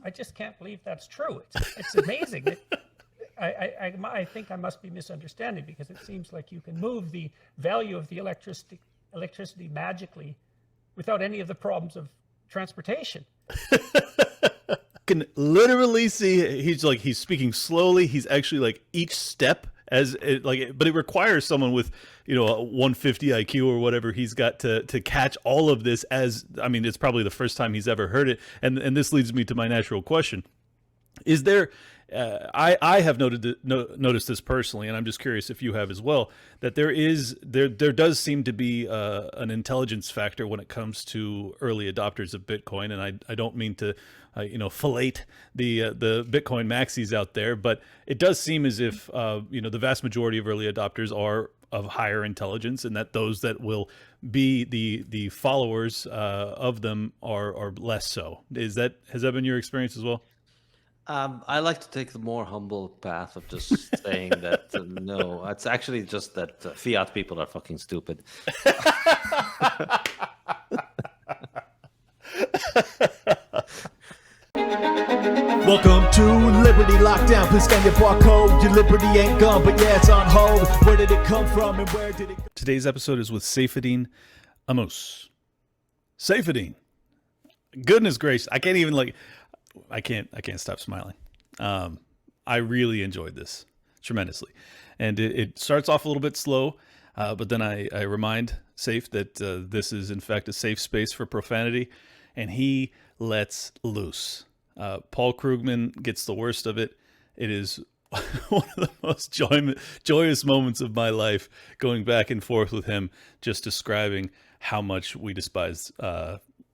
I just can't believe that's true. It's amazing. I think I must be misunderstanding, because it seems like you can move the value of the electricity magically without any of the problems of transportation. Can literally see he's speaking slowly. He's actually like each step but it requires someone with, a 150 IQ or whatever he's got to catch all of this. It's probably the first time he's ever heard it. And this leads me to my natural question. Is there, I have noticed this personally, and I'm just curious if you have as well, that there does seem to be an intelligence factor when it comes to early adopters of Bitcoin. And I don't mean to, fillet the Bitcoin maxis out there, but it does seem as if, the vast majority of early adopters are of higher intelligence, and that those that will be the followers of them are less so. Has that been your experience as well? I like to take the more humble path of just saying that no, it's actually just that fiat people are fucking stupid. Welcome to Liberty Lockdown. Please scan your barcode. Your liberty ain't gone, but yeah, it's on hold. Where did it come from and where did it go? Today's episode is with Saifedean Ammous. Saifedean, goodness gracious, I can't stop smiling. I really enjoyed this tremendously. And it starts off a little bit slow, but then I remind Saif that this is, in fact, a safe space for profanity, and he lets loose. Paul Krugman gets the worst of it. It is one of the most joyous moments of my life, going back and forth with him, just describing how much we despise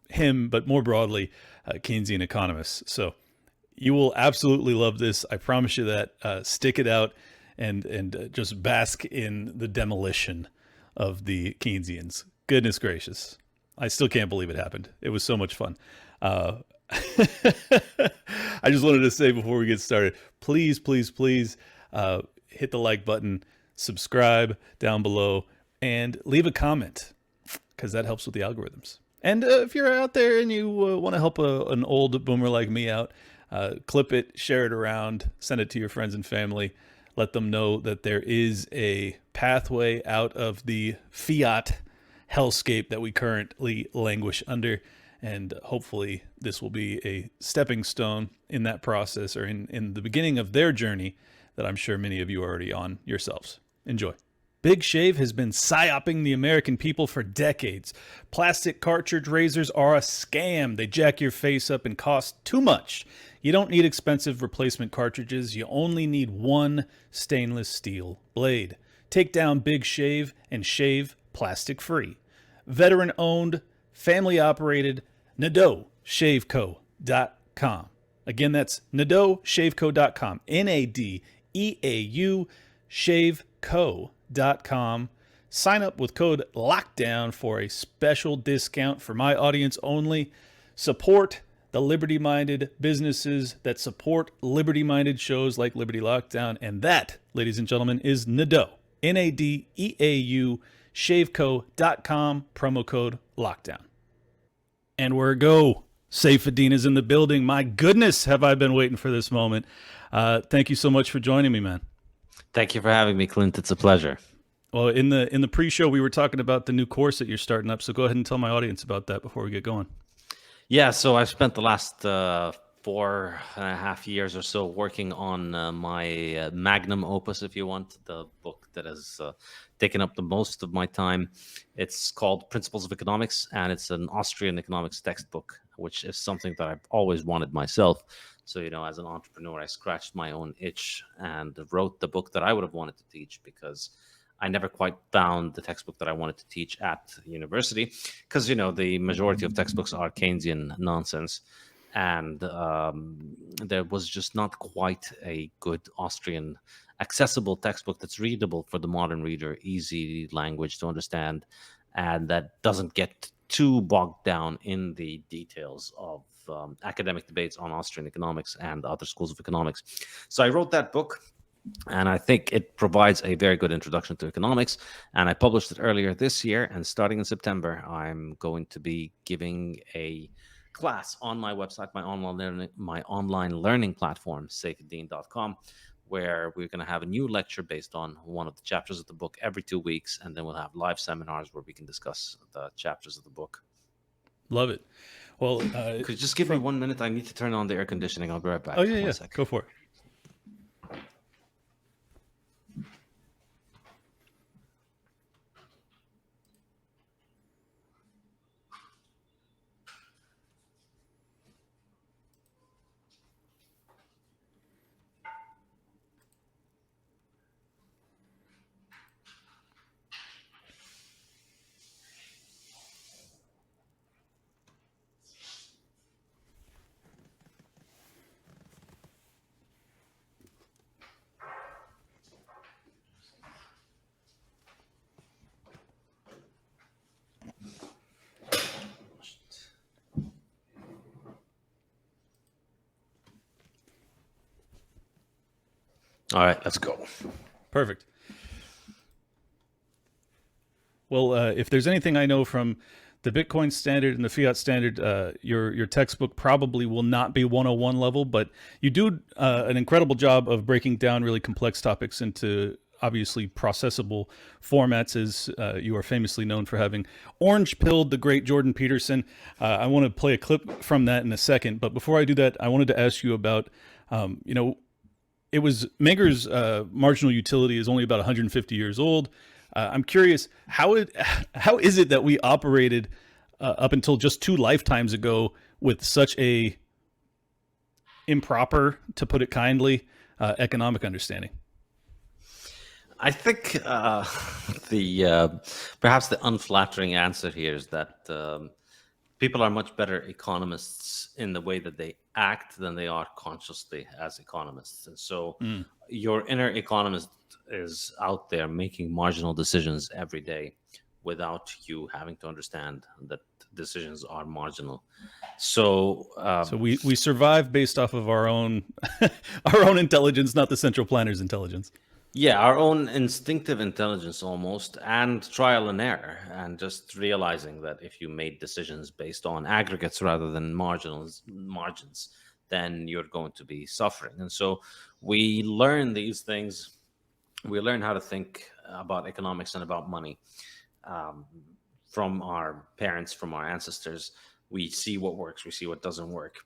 him, but more broadly, Keynesian economists. So you will absolutely love this. I promise you that. Stick it out and just bask in the demolition of the Keynesians. Goodness gracious. I still can't believe it happened. It was so much fun. I just wanted to say before we get started, please hit the like button, subscribe down below, and leave a comment, because that helps with the algorithms. And if you're out there and you want to help an old boomer like me out, clip it, share it around, send it to your friends and family. Let them know that there is a pathway out of the fiat hellscape that we currently languish under. And hopefully this will be a stepping stone in that process, or in the beginning of their journey that I'm sure many of you are already on yourselves. Enjoy. Big Shave has been psyoping the American people for decades. Plastic cartridge razors are a scam. They jack your face up and cost too much. You don't need expensive replacement cartridges. You only need one stainless steel blade. Take down Big Shave and shave plastic free. Veteran owned, family operated, NadeauShaveCo.com. Again, that's NadeauShaveCo.com. NADEAU ShaveCo.com. Sign up with code LOCKDOWN for a special discount for my audience only. Support the liberty-minded businesses that support liberty-minded shows like Liberty Lockdown. And that, ladies and gentlemen, is Nadeau. NADEAU ShaveCo.com. Promo code LOCKDOWN. And we're go. Saifedean is in the building. My goodness, have I been waiting for this moment. Thank you so much for joining me, man. Thank you for having me, Clint. It's a pleasure. Well, in the pre-show, we were talking about the new course that you're starting up. So go ahead and tell my audience about that before we get going. Yeah, so I've spent the last 4.5 years or so working on my magnum opus, if you want, the book that has taken up the most of my time. It's called Principles of Economics, and it's an Austrian economics textbook, which is something that I've always wanted myself. So, as an entrepreneur, I scratched my own itch and wrote the book that I would have wanted to teach, because I never quite found the textbook that I wanted to teach at university, because, the majority of textbooks are Keynesian nonsense. And there was just not quite a good Austrian accessible textbook that's readable for the modern reader, easy language to understand, and that doesn't get too bogged down in the details of academic debates on Austrian economics and other schools of economics. So I wrote that book, and I think it provides a very good introduction to economics. And I published it earlier this year, and starting in September, I'm going to be giving a class on my website, my online learning platform, saifedean.com, where we're going to have a new lecture based on one of the chapters of the book every 2 weeks, and then we'll have live seminars where we can discuss the chapters of the book. Love it. Well, could you just give me 1 minute? I need to turn on the air conditioning. I'll be right back. Oh, yeah, One yeah. sec. Go for it. All right, let's go. Perfect. Well, if there's anything I know from the Bitcoin standard and the fiat standard, your textbook probably will not be 101 level, but you do an incredible job of breaking down really complex topics into obviously processable formats, as you are famously known for having orange-pilled the great Jordan Peterson. I want to play a clip from that in a second, but before I do that, I wanted to ask you about, it was Menger's marginal utility is only about 150 years old. I'm curious, how is it that we operated up until just 2 lifetimes ago with such a improper, to put it kindly, economic understanding? I think perhaps the unflattering answer here is that people are much better economists in the way that they act than they are consciously as economists. And so your inner economist is out there making marginal decisions every day without you having to understand that decisions are marginal. So we survive based off of our own our own intelligence, not the central planner's intelligence. Yeah, our own instinctive intelligence almost, and trial and error, and just realizing that if you made decisions based on aggregates rather than margins, then you're going to be suffering. And so we learn these things. We learn how to think about economics and about money from our parents, from our ancestors. We see what works, we see what doesn't work,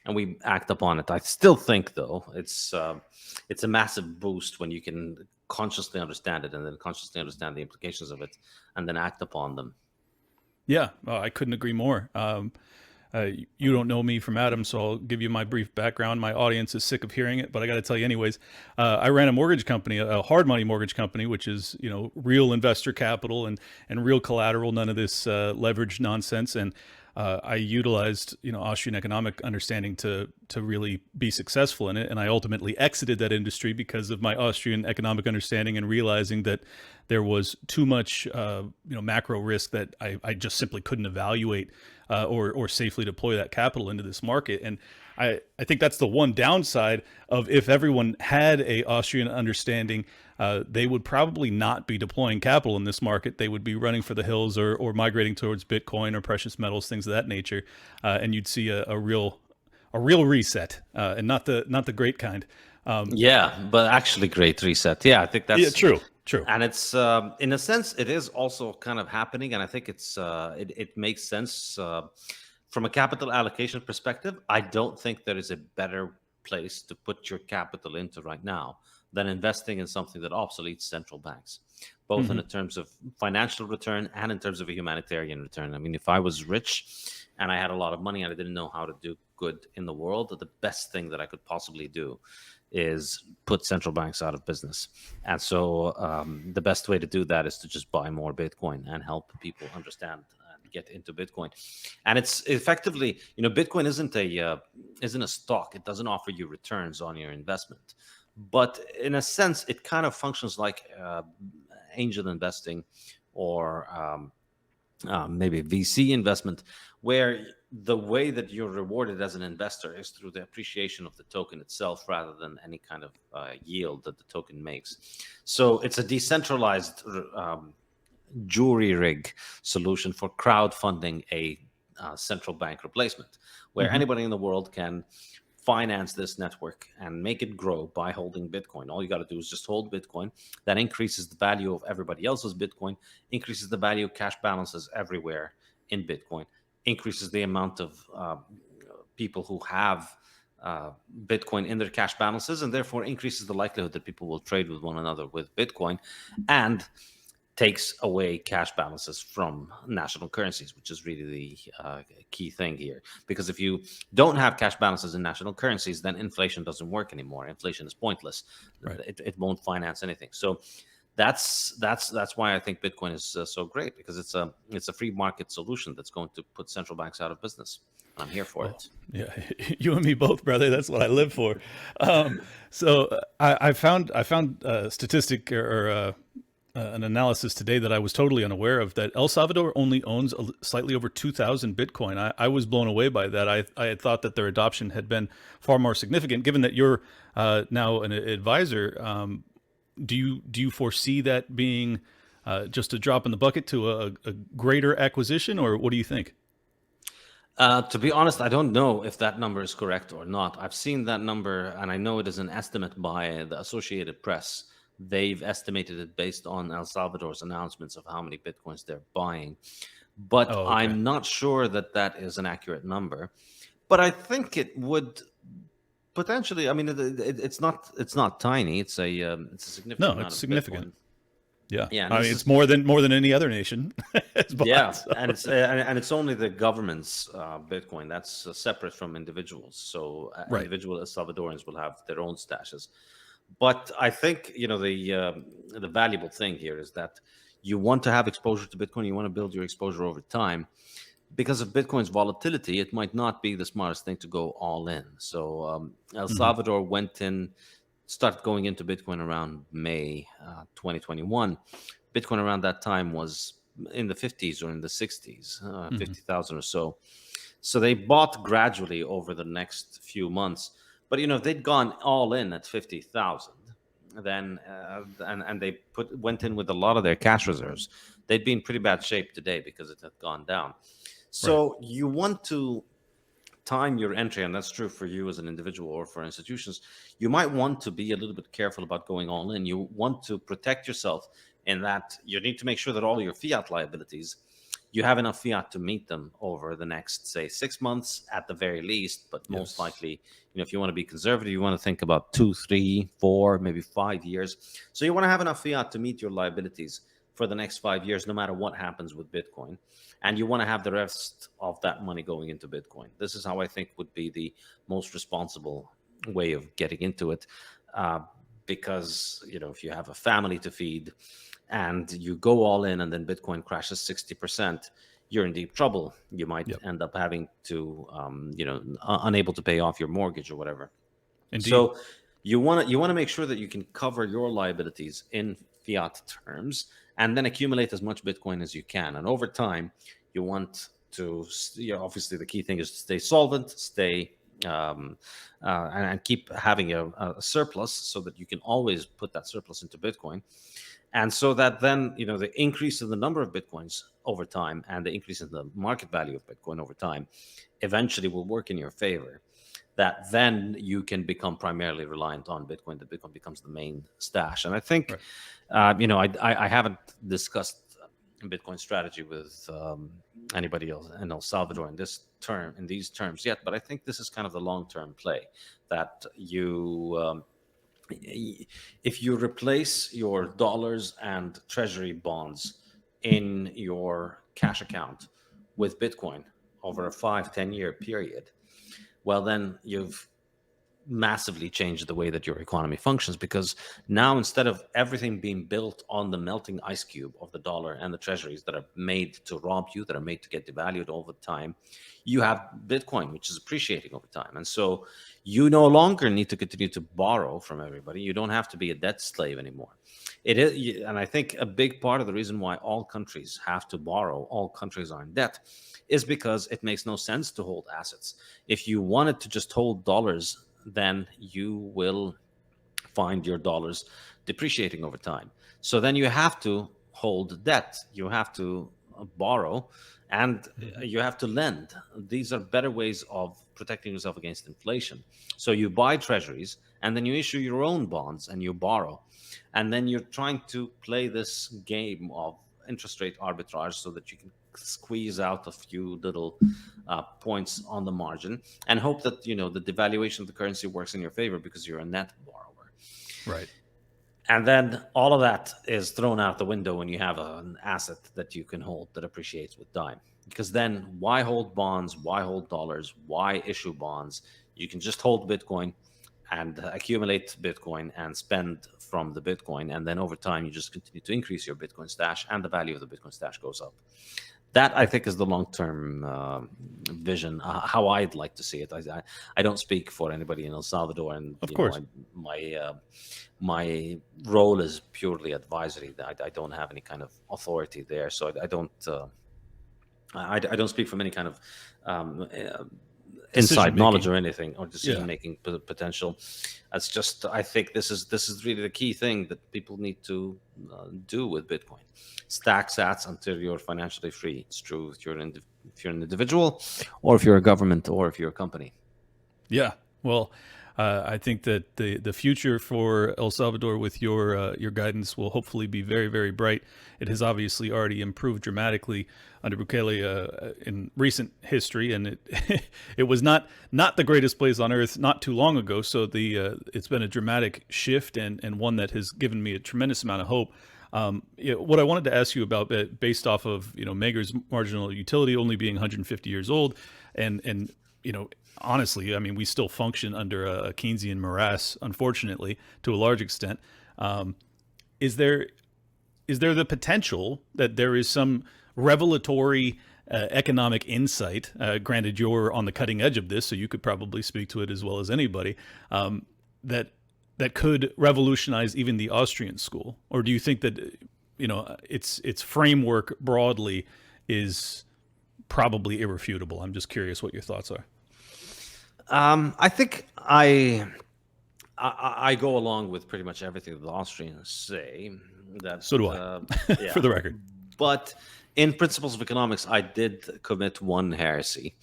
and we act upon it. I still think, though, it's a massive boost when you can consciously understand it and then consciously understand the implications of it and then act upon them. Yeah, I couldn't agree more. You don't know me from Adam, so I'll give you my brief background. My audience is sick of hearing it, but I got to tell you anyways. I ran a mortgage company, a hard money mortgage company, which is, real investor capital and real collateral, none of this leverage nonsense. And I utilized, Austrian economic understanding to really be successful in it. And I ultimately exited that industry because of my Austrian economic understanding and realizing that there was too much, macro risk that I just simply couldn't evaluate or safely deploy that capital into this market. And I think that's the one downside of if everyone had a Austrian understanding, they would probably not be deploying capital in this market. They would be running for the hills or migrating towards Bitcoin or precious metals, things of that nature. And you'd see a real reset, and not the great kind. But actually great reset. Yeah, I think that's true. And it's in a sense, it is also kind of happening. And I think it makes sense from a capital allocation perspective. I don't think there is a better place to put your capital into right now than investing in something that obsoletes central banks, both in terms of financial return and in terms of a humanitarian return. I mean, if I was rich and I had a lot of money and I didn't know how to do good in the world, the best thing that I could possibly do is put central banks out of business. And so the best way to do that is to just buy more Bitcoin and help people understand and get into Bitcoin. And it's effectively, Bitcoin isn't a stock. It doesn't offer you returns on your investment. But in a sense, it kind of functions like angel investing or maybe VC investment, where the way that you're rewarded as an investor is through the appreciation of the token itself rather than any kind of yield that the token makes. So it's a decentralized jury rig solution for crowdfunding a central bank replacement, where anybody in the world can finance this network and make it grow by holding Bitcoin. All you got to do is just hold Bitcoin. That increases the value of everybody else's Bitcoin, increases the value of cash balances everywhere in Bitcoin, increases the amount of people who have Bitcoin in their cash balances, and therefore increases the likelihood that people will trade with one another with Bitcoin, and takes away cash balances from national currencies, which is really the key thing here. Because if you don't have cash balances in national currencies, then inflation doesn't work anymore. Inflation is pointless. Right. It won't finance anything. So that's why I think Bitcoin is so great, because it's a free market solution that's going to put central banks out of business. I'm here for it. Yeah, you and me both, brother. That's what I live for. So I found a statistic or an analysis today that I was totally unaware of, that El Salvador only owns slightly over 2,000 Bitcoin. I was blown away by that. I had thought that their adoption had been far more significant. Given that you're now an advisor, do you foresee that being just a drop in the bucket to a greater acquisition, or what do you think? To be honest, I don't know if that number is correct or not. I've seen that number, and I know it is an estimate by the Associated Press. They've estimated it based on El Salvador's announcements of how many Bitcoins they're buying. But Oh, okay. I'm not sure that that is an accurate number. But I think it would potentially, I mean, it's not tiny. It's a significant No, amount it's of significant. Bitcoin. Yeah, Yeah, and I this mean, is- it's more than any other nation. has bought, Yeah, so. and it's only the government's Bitcoin that's separate from individuals. So Right. individual Salvadorans will have their own stashes. But I think the valuable thing here is that you want to have exposure to Bitcoin. You want to build your exposure over time. Because of Bitcoin's volatility, it might not be the smartest thing to go all in. So El Salvador started going into Bitcoin around May 2021. Bitcoin around that time was in the 50s or in the 60s, 50,000 or so. So they bought gradually over the next few months. But if they'd gone all in at 50,000, then and they went in with a lot of their cash reserves, they'd be in pretty bad shape today because it had gone down. So you want to time your entry, and that's true for you as an individual or for institutions. You might want to be a little bit careful about going all in. You want to protect yourself in that you need to make sure that all your fiat liabilities, you have enough fiat to meet them over the next, say, 6 months at the very least. But most likely, if you want to be conservative, you want to think about 2, 3, 4, maybe 5 years. So you want to have enough fiat to meet your liabilities for the next 5 years, no matter what happens with Bitcoin. And you want to have the rest of that money going into Bitcoin. This is how I think would be the most responsible way of getting into it. Because, if you have a family to feed and you go all in and then Bitcoin crashes 60%, you're in deep trouble. You might end up having to, unable to pay off your mortgage or whatever. Indeed. So you want to make sure that you can cover your liabilities in fiat terms and then accumulate as much Bitcoin as you can. And over time, you want to, obviously the key thing is to stay solvent, and keep having a surplus so that you can always put that surplus into Bitcoin. And so that then, the increase in the number of Bitcoins over time and the increase in the market value of Bitcoin over time eventually will work in your favor. That then you can become primarily reliant on Bitcoin, that Bitcoin becomes the main stash. And I think, I haven't discussed Bitcoin strategy with anybody else in El Salvador in these terms yet, but I think this is kind of the long-term play, that if you replace your dollars and treasury bonds in your cash account with Bitcoin over a 5-10 year period, well, then you've massively changed the way that your economy functions, because now instead of everything being built on the melting ice cube of the dollar and the treasuries that are made to rob you, that are made to get devalued over time, you have Bitcoin, which is appreciating over time. And so you no longer need to continue to borrow from everybody. You don't have to be a debt slave anymore. It is, and I think a big part of the reason why all countries have to borrow, all countries are in debt, is because it makes no sense to hold assets. If you wanted to just hold dollars, then you will find your dollars depreciating over time. So then you have to hold debt. You have to borrow, And you have to lend. These are better ways of protecting yourself against inflation. So you buy treasuries, and then you issue your own bonds and you borrow. And then you're trying to play this game of interest rate arbitrage so that you can squeeze out a few little points on the margin and hope that, the devaluation of the currency works in your favor because you're a net borrower. Right. And then all of that is thrown out the window when you have an asset that you can hold that appreciates with time. Because then why hold bonds? Why hold dollars? Why issue bonds? You can just hold Bitcoin and accumulate Bitcoin and spend from the Bitcoin. And then over time, you just continue to increase your Bitcoin stash and the value of the Bitcoin stash goes up. That, I think, is the long-term vision, how I'd like to see it. I don't speak for anybody in El Salvador, and of course, my role is purely advisory. I don't have any kind of authority there, so I don't speak from any kind of inside knowledge or anything, or decision-making potential. It's just, I think this is really the key thing that people need to do with Bitcoin. Stack sats until you're financially free. It's true if you're an individual, or if you're a government, or if you're a company. Yeah. Well, I think that the future for El Salvador with your guidance will hopefully be very, very bright. It has obviously already improved dramatically under Bukele in recent history, and it was not the greatest place on earth not too long ago. So it's been a dramatic shift and one that has given me a tremendous amount of hope. What I wanted to ask you about, based off of Mager's marginal utility only being 150 years old, and honestly, I mean, we still function under a Keynesian morass, unfortunately, to a large extent. Is there the potential that there is some revelatory economic insight? Granted, you're on the cutting edge of this, so you could probably speak to it as well as anybody. That could revolutionize even the Austrian school, or do you think that its framework broadly is probably irrefutable? I'm just curious what your thoughts are. I think I go along with pretty much everything that the Austrians say. So do I, for the record. But in Principles of Economics, I did commit one heresy,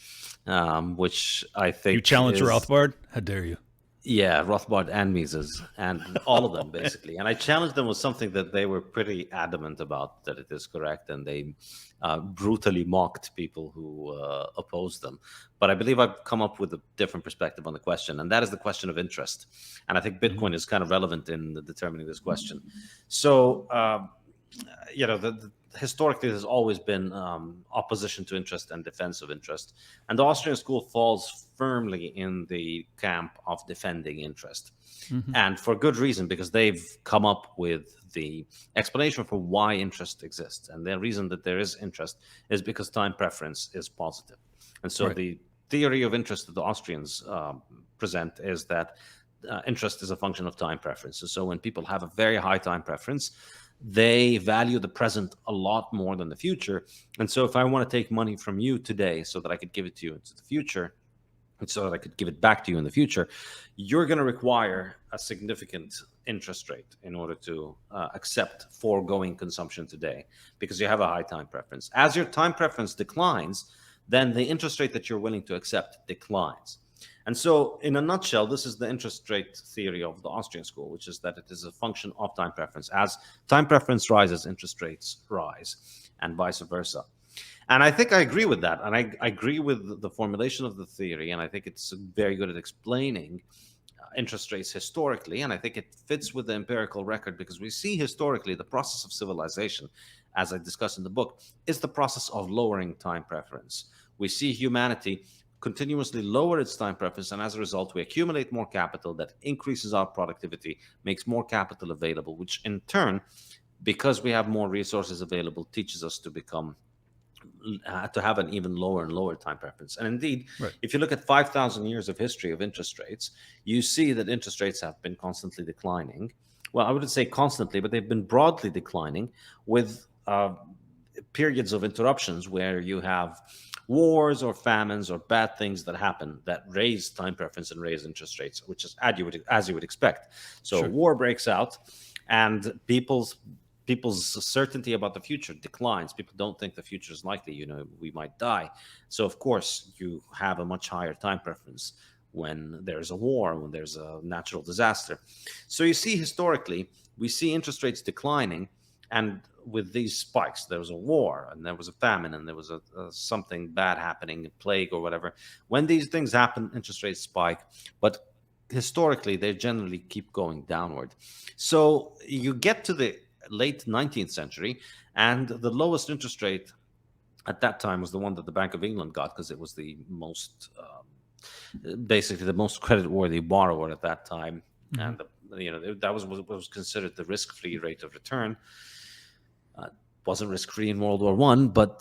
which I think you challenged Rothbard. How dare you? Yeah, Rothbard and Mises, and all of them, basically. And I challenged them with something that they were pretty adamant about, that it is correct, and they brutally mocked people who opposed them. But I believe I've come up with a different perspective on the question, and that is the question of interest. And I think Bitcoin is kind of relevant in determining this question. So, historically, there's always been opposition to interest and defense of interest. And the Austrian school falls firmly in the camp of defending interest. Mm-hmm. And for good reason, because they've come up with the explanation for why interest exists. And the reason that there is interest is because time preference is positive. And so the theory of interest that the Austrians present is that interest is a function of time preference. So when people have a very high time preference, they value the present a lot more than the future. And so if I want to take money from you today so that I could give it to you into the future, and so that I could give it back to you in the future, you're going to require a significant interest rate in order to accept foregoing consumption today, because you have a high time preference. As your time preference declines, then the interest rate that you're willing to accept declines. And so, in a nutshell, this is the interest rate theory of the Austrian school, which is that it is a function of time preference. As time preference rises, interest rates rise, and vice versa. And I think I agree with that. And I agree with the formulation of the theory. And I think it's very good at explaining interest rates historically. And I think it fits with the empirical record, because we see historically the process of civilization, as I discuss in the book, is the process of lowering time preference. We see humanity continuously lower its time preference, and as a result, we accumulate more capital that increases our productivity, makes more capital available, which in turn, because we have more resources available, teaches us to have an even lower and lower time preference. And indeed, if you look at 5,000 years of history of interest rates, you see that interest rates have been constantly declining. Well, I wouldn't say constantly, but they've been broadly declining, with periods of interruptions where you have wars or famines or bad things that happen that raise time preference and raise interest rates, which is as you would expect. So war breaks out, and people's people's certainty about the future declines. People don't think the future is likely. We might die. So of course you have a much higher time preference when there's a war, when there's a natural disaster. So you see, historically, we see interest rates declining, and with these spikes, there was a war, and there was a famine, and there was a something bad happening, a plague or whatever. When these things happen, interest rates spike, but historically, they generally keep going downward. So you get to the late 19th century, and the lowest interest rate at that time was the one that the Bank of England got, because it was the most, basically the most credit-worthy borrower at that time. And that was considered the risk-free rate of return. Wasn't risk-free in World War I, but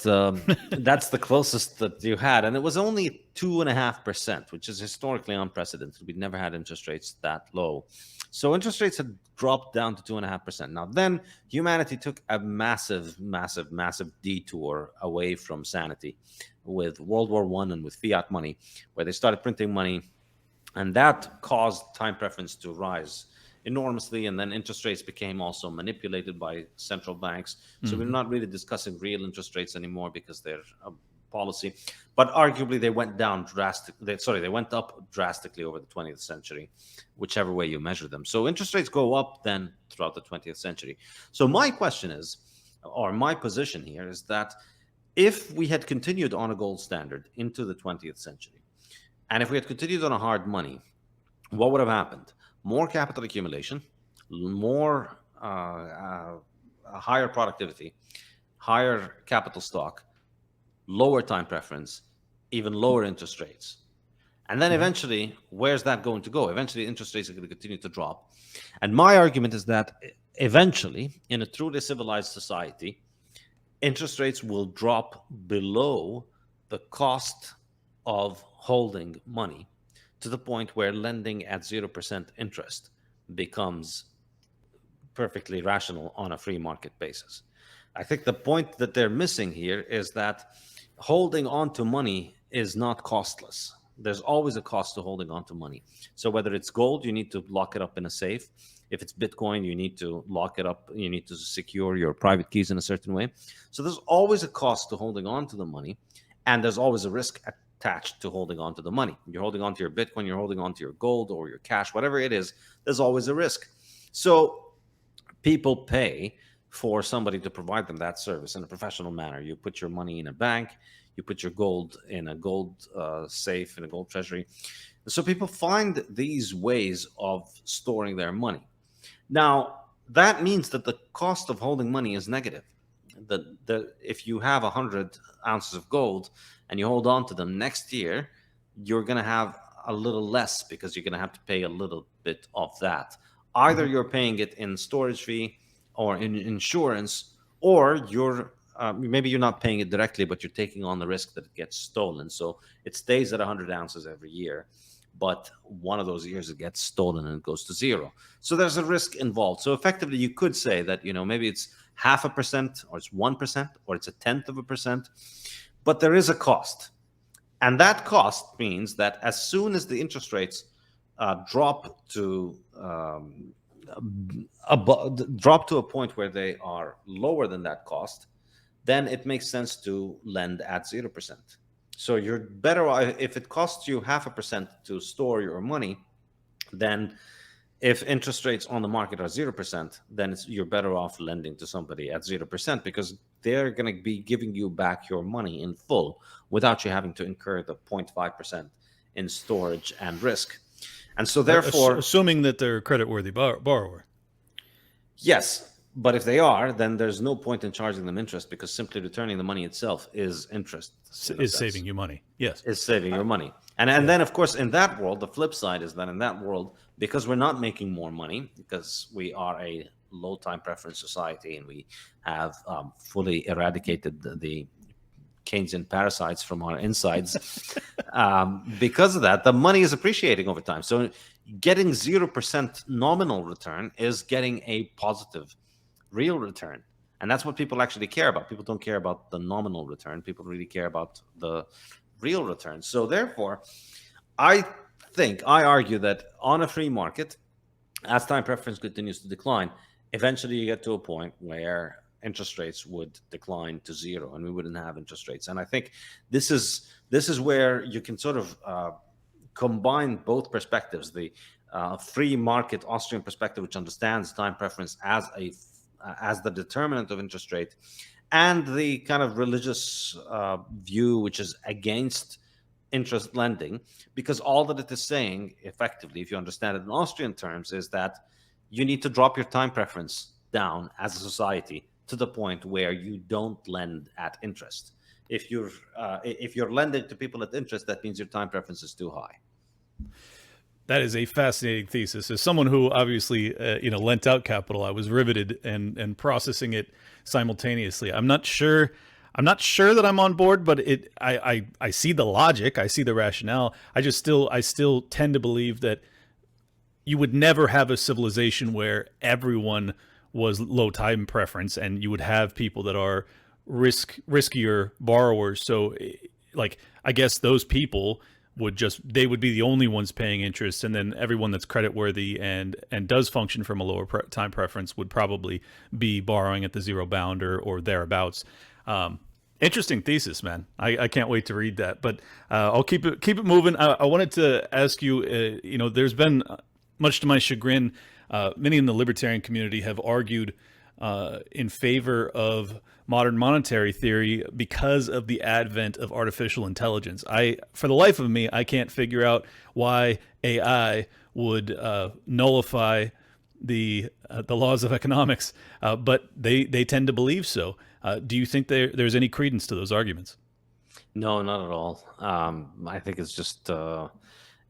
that's the closest that you had. And it was only 2.5%, which is historically unprecedented. We'd never had interest rates that low. So interest rates had dropped down to 2.5%. Now then, humanity took a massive, massive, massive detour away from sanity with World War I and with fiat money, where they started printing money, and that caused time preference to rise enormously, and then interest rates became also manipulated by central banks. So we're not really discussing real interest rates anymore because they're a policy. But arguably, they went down drastically. They went up drastically over the 20th century, whichever way you measure them. So interest rates go up then throughout the 20th century. So my question is, or my position here is that if we had continued on a gold standard into the 20th century, and if we had continued on a hard money, what would have happened? More capital accumulation, more higher productivity, higher capital stock, lower time preference, even lower interest rates. And then eventually, where's that going to go? Eventually, interest rates are going to continue to drop. And my argument is that eventually, in a truly civilized society, interest rates will drop below the cost of holding money, to the point where lending at 0% interest becomes perfectly rational on a free market basis. I think the point that they're missing here is that holding on to money is not costless. There's always a cost to holding on to money. So whether it's gold, you need to lock it up in a safe. If it's Bitcoin, you need to lock it up. You need to secure your private keys in a certain way. So there's always a cost to holding on to the money, and there's always a risk attached to holding on to the money. You're holding on to your Bitcoin, you're holding on to your gold or your cash, whatever it is, there's always a risk. So people pay for somebody to provide them that service in a professional manner. You put your money in a bank, you put your gold in a gold safe, in a gold treasury. So people find these ways of storing their money. Now, that means that the cost of holding money is negative. If you have 100 ounces of gold and you hold on to them, next year, you're going to have a little less because you're going to have to pay a little bit of that. Either you're paying it in storage fee or in insurance, or maybe you're not paying it directly, but you're taking on the risk that it gets stolen. So it stays at 100 ounces every year, but one of those years it gets stolen and it goes to zero. So there's a risk involved. So effectively, you could say that, maybe it's 0.5%, or it's 1%, or it's 0.1%, but there is a cost. And that cost means that as soon as the interest rates drop to a point where they are lower than that cost, then it makes sense to lend at 0%. So you're better off if it costs you 0.5% to store your money. Then if interest rates on the market are 0%, then you're better off lending to somebody at 0%, because they're going to be giving you back your money in full without you having to incur the 0.5% in storage and risk. And so therefore, assuming that they're a creditworthy borrower. Yes, but if they are, then there's no point in charging them interest, because simply returning the money itself is interest. Is saving you money. Yes. Is saving your money. And then, of course, in that world, the flip side is that in that world, because we're not making more money, because we are a low time preference society and we have fully eradicated the Keynesian parasites from our insides, because of that, the money is appreciating over time. So getting 0% nominal return is getting a positive real return. And that's what people actually care about. People don't care about the nominal return. People really care about the real return. So therefore, I argue that on a free market, as time preference continues to decline, eventually you get to a point where interest rates would decline to zero and we wouldn't have interest rates. And I think this is where you can sort of combine both perspectives, the free market Austrian perspective, which understands time preference as the determinant of interest rate, and the kind of religious view which is against interest lending, because all that it is saying effectively, if you understand it in Austrian terms, is that you need to drop your time preference down as a society to the point where you don't lend at interest. If you're lending to people at interest, that means your time preference is too high. That is a fascinating thesis. As someone who obviously lent out capital, I was riveted and processing it simultaneously. I'm not sure that I'm on board, but I see the logic, I see the rationale. I still tend to believe that you would never have a civilization where everyone was low time preference, and you would have people that are riskier borrowers. So, like, I guess those people would be the only ones paying interest, and then everyone that's creditworthy and does function from a lower time preference would probably be borrowing at the zero bound or thereabouts. Interesting thesis, man. I can't wait to read that, but I'll keep it moving. I wanted to ask you, there's been, much to my chagrin, many in the libertarian community have argued in favor of modern monetary theory because of the advent of artificial intelligence. For the life of me, I can't figure out why AI would nullify the laws of economics, but they tend to believe so. Do you think there's any credence to those arguments? No, not at all. I think it's just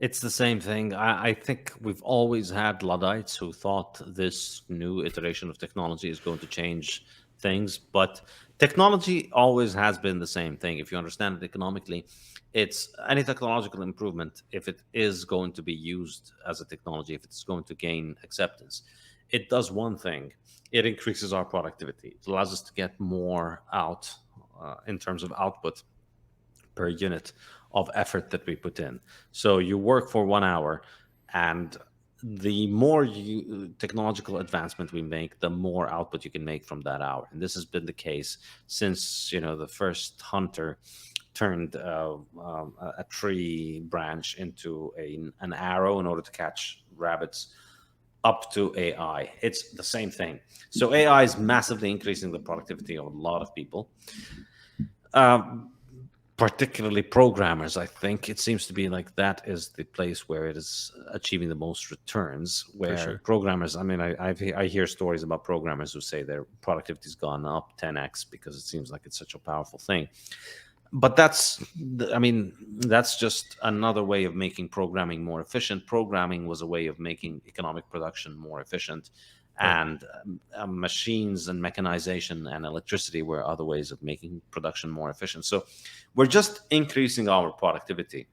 it's the same thing. I think we've always had Luddites who thought this new iteration of technology is going to change things, but technology always has been the same thing. If you understand it economically, it's any technological improvement, if it is going to be used as a technology, if it's going to gain acceptance, it does one thing: it increases our productivity. It allows us to get more out in terms of output per unit of effort that we put in. So you work for 1 hour, and the more technological advancement we make, the more output you can make from that hour. And this has been the case since the first hunter turned a tree branch into an arrow in order to catch rabbits, up to AI. It's the same thing. So AI is massively increasing the productivity of a lot of people. Particularly programmers. I think it seems to be like that is the place where it is achieving the most returns, where sure. Programmers, I mean, I hear stories about programmers who say their productivity's gone up 10x because it seems like it's such a powerful thing. But that's just another way of making programming more efficient. Programming was a way of making economic production more efficient. And machines and mechanization and electricity were other ways of making production more efficient. So we're just increasing our productivity.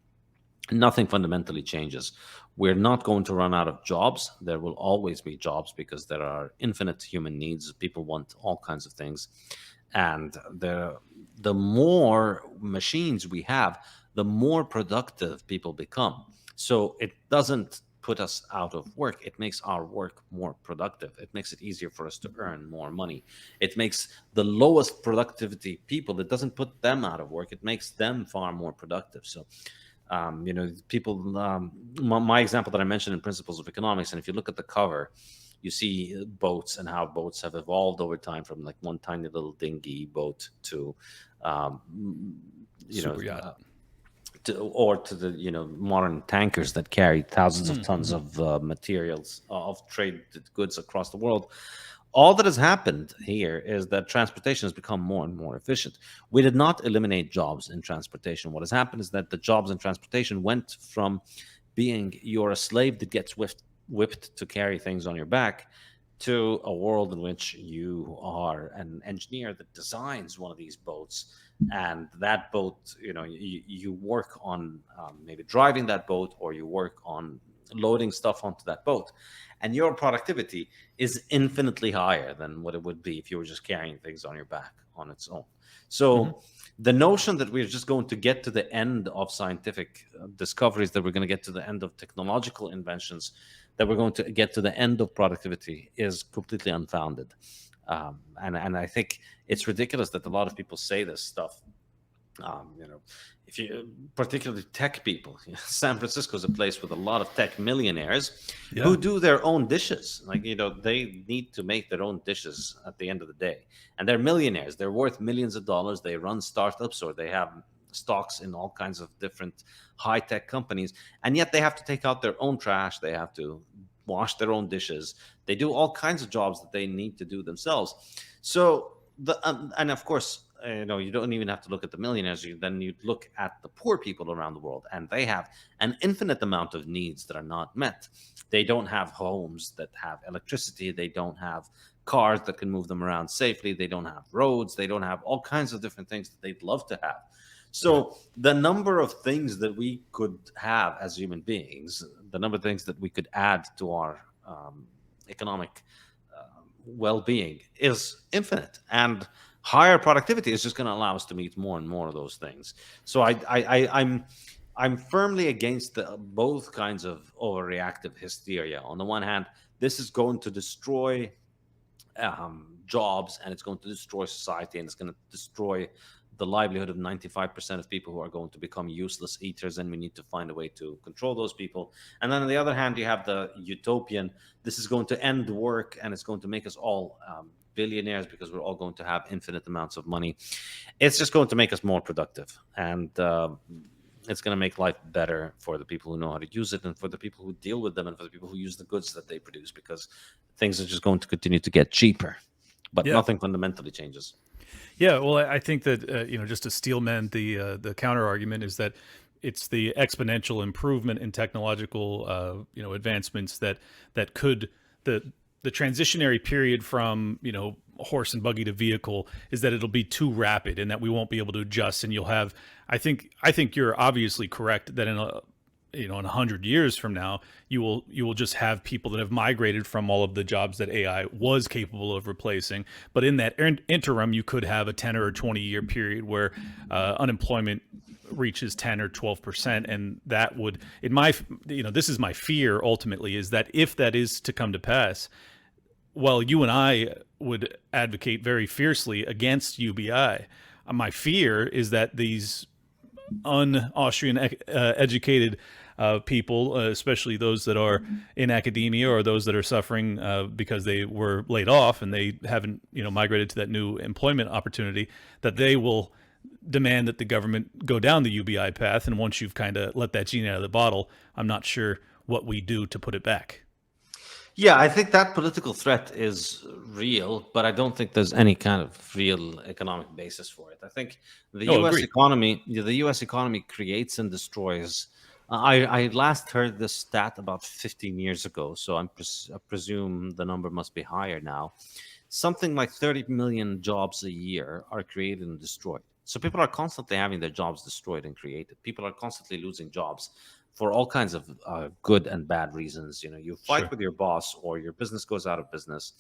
Nothing fundamentally changes. We're not going to run out of jobs. There will always be jobs because there are infinite human needs. People want all kinds of things. And the more machines we have, the more productive people become. So it doesn't put us out of work. It makes our work more productive. It makes it easier for us to earn more money. It makes the lowest productivity people, it doesn't put them out of work. It makes them far more productive. So, people, my example that I mentioned in Principles of Economics, and if you look at the cover, you see boats and how boats have evolved over time from like one tiny little dinghy boat to, Super yacht. to the modern tankers that carry thousands of tons of materials of traded goods across the world. All that has happened here is that transportation has become more and more efficient. We did not eliminate jobs in transportation. What has happened is that the jobs in transportation went from being you're a slave that gets whipped to carry things on your back to a world in which you are an engineer that designs one of these boats. And that boat, you work on maybe driving that boat, or you work on loading stuff onto that boat. And your productivity is infinitely higher than what it would be if you were just carrying things on your back on its own. So the notion that we're just going to get to the end of scientific discoveries, that we're going to get to the end of technological inventions, that we're going to get to the end of productivity is completely unfounded. And I think it's ridiculous that a lot of people say this stuff. If you, particularly tech people, San Francisco is a place with a lot of tech millionaires who do their own dishes. Like, they need to make their own dishes at the end of the day. And they're millionaires. They're worth millions of dollars. They run startups, or they have stocks in all kinds of different high-tech companies. And yet they have to take out their own trash. They have to wash their own dishes. They do all kinds of jobs that they need to do themselves. So, and of course, you don't even have to look at the millionaires. Then you look at the poor people around the world, and they have an infinite amount of needs that are not met. They don't have homes that have electricity. They don't have cars that can move them around safely. They don't have roads. They don't have all kinds of different things that they'd love to have. So the number of things that we could have as human beings, the number of things that we could add to our economic well-being is infinite. And higher productivity is just going to allow us to meet more and more of those things. So I'm firmly against both kinds of overreactive hysteria. On the one hand, this is going to destroy jobs, and it's going to destroy society, and it's going to destroy the livelihood of 95% of people who are going to become useless eaters, and we need to find a way to control those people. And then on the other hand, you have the utopian, this is going to end work, and it's going to make us all billionaires because we're all going to have infinite amounts of money. It's just going to make us more productive, and it's going to make life better for the people who know how to use it, and for the people who deal with them, and for the people who use the goods that they produce, because things are just going to continue to get cheaper, but nothing fundamentally changes. Yeah, well, I think that just to steelman the counter argument is that it's the exponential improvement in technological advancements that could the transitionary period from horse and buggy to vehicle is that it'll be too rapid, and that we won't be able to adjust. And you'll have, I think you're obviously correct that in 100 years from now, you will just have people that have migrated from all of the jobs that AI was capable of replacing. But in that interim, you could have a 10 or 20 year period where unemployment reaches 10 or 12%. And that would, this is my fear ultimately, is that if that is to come to pass, while you and I would advocate very fiercely against UBI, my fear is that these un-Austrian educated people, especially those that are in academia or those that are suffering because they were laid off and they haven't migrated to that new employment opportunity, that they will demand that the government go down the UBI path. And once you've kind of let that genie out of the bottle, I'm not sure what we do to put it back. Yeah, I think that political threat is real, but I don't think there's any kind of real economic basis for it. I think the U.S. economy creates and destroys. I last heard this stat about 15 years ago, so I presume the number must be higher now. Something like 30 million jobs a year are created and destroyed. So people are constantly having their jobs destroyed and created. People are constantly losing jobs for all kinds of good and bad reasons. You fight with your boss, or your business goes out of business,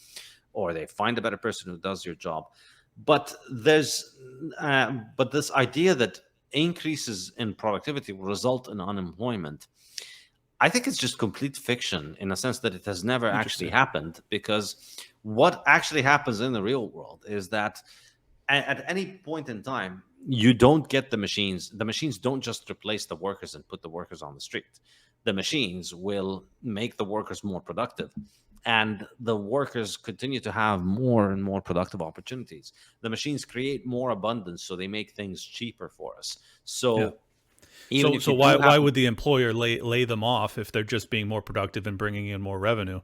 or they find a better person who does your job. But there's this idea that increases in productivity will result in unemployment. I think it's just complete fiction, in a sense that it has never actually happened, because what actually happens in the real world is that at any point in time, you don't get the machines. The machines don't just replace the workers and put the workers on the street. The machines will make the workers more productive, and the workers continue to have more and more productive opportunities. The machines create more abundance, so they make things cheaper for us. So, why would the employer lay them off if they're just being more productive and bringing in more revenue?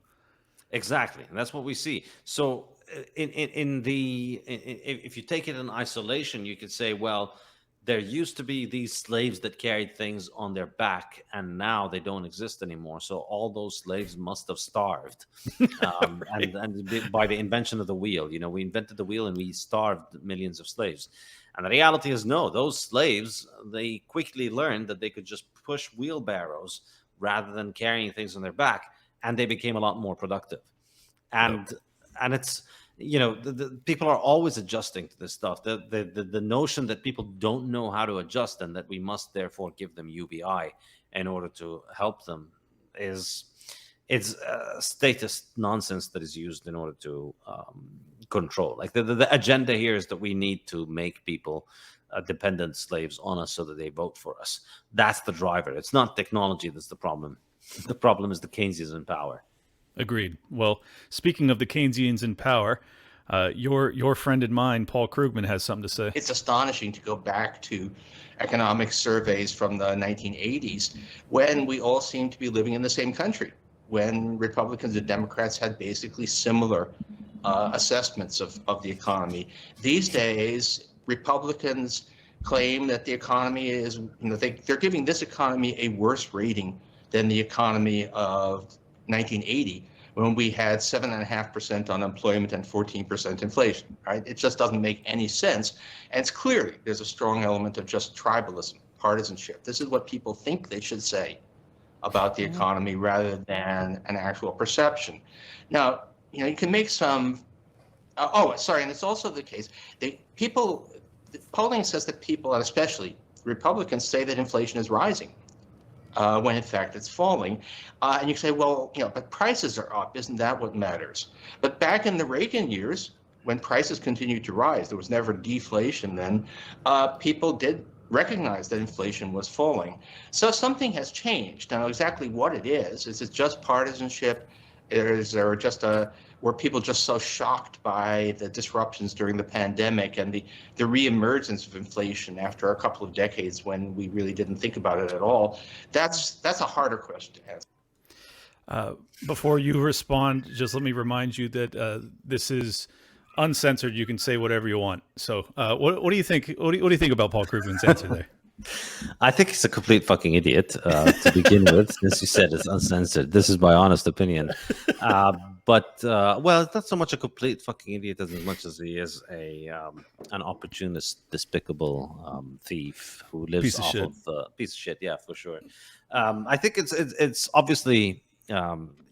Exactly, and that's what we see. So, if you take it in isolation, you could say, well, there used to be these slaves that carried things on their back, and now they don't exist anymore. So all those slaves must have starved. And by the invention of the wheel, we invented the wheel and we starved millions of slaves. And the reality is, no, those slaves, they quickly learned that they could just push wheelbarrows rather than carrying things on their back, and they became a lot more productive. And it's, the people are always adjusting to this stuff. The notion that people don't know how to adjust, and that we must therefore give them UBI in order to help them, is it's statist nonsense that is used in order to control. Like the agenda here is that we need to make people dependent slaves on us so that they vote for us. That's the driver. It's not technology that's the problem. The problem is the Keynesians in power. Agreed. Well, speaking of the Keynesians in power, your friend and mine, Paul Krugman, has something to say. It's astonishing to go back to economic surveys from the 1980s when we all seemed to be living in the same country, when Republicans and Democrats had basically similar assessments of the economy. These days, Republicans claim that the economy is, they're giving this economy a worse rating than the economy of 1980, when we had 7.5% unemployment and 14% inflation, right? It just doesn't make any sense. And it's clearly, there's a strong element of just tribalism, partisanship. This is what people think they should say about the economy rather than an actual perception. Now, you can make some, and it's also the case, polling says that people, and especially Republicans, say that inflation is rising. When in fact it's falling. And you say, well, but prices are up. Isn't that what matters? But back in the Reagan years, when prices continued to rise, there was never deflation then, people did recognize that inflation was falling. So something has changed. Now, exactly what it is it just partisanship? Is there just were people just so shocked by the disruptions during the pandemic and the reemergence of inflation after a couple of decades when we really didn't think about it at all? That's a harder question to answer. Before you respond, just let me remind you that this is uncensored. You can say whatever you want. So, what do you think? What do you think about Paul Krugman's answer there? I think he's a complete fucking idiot to begin with. Since you said it's uncensored, this is my honest opinion. But it's not so much a complete fucking idiot as much as he is an opportunist, despicable thief who lives off of piece of shit. Yeah, for sure. I think it's obviously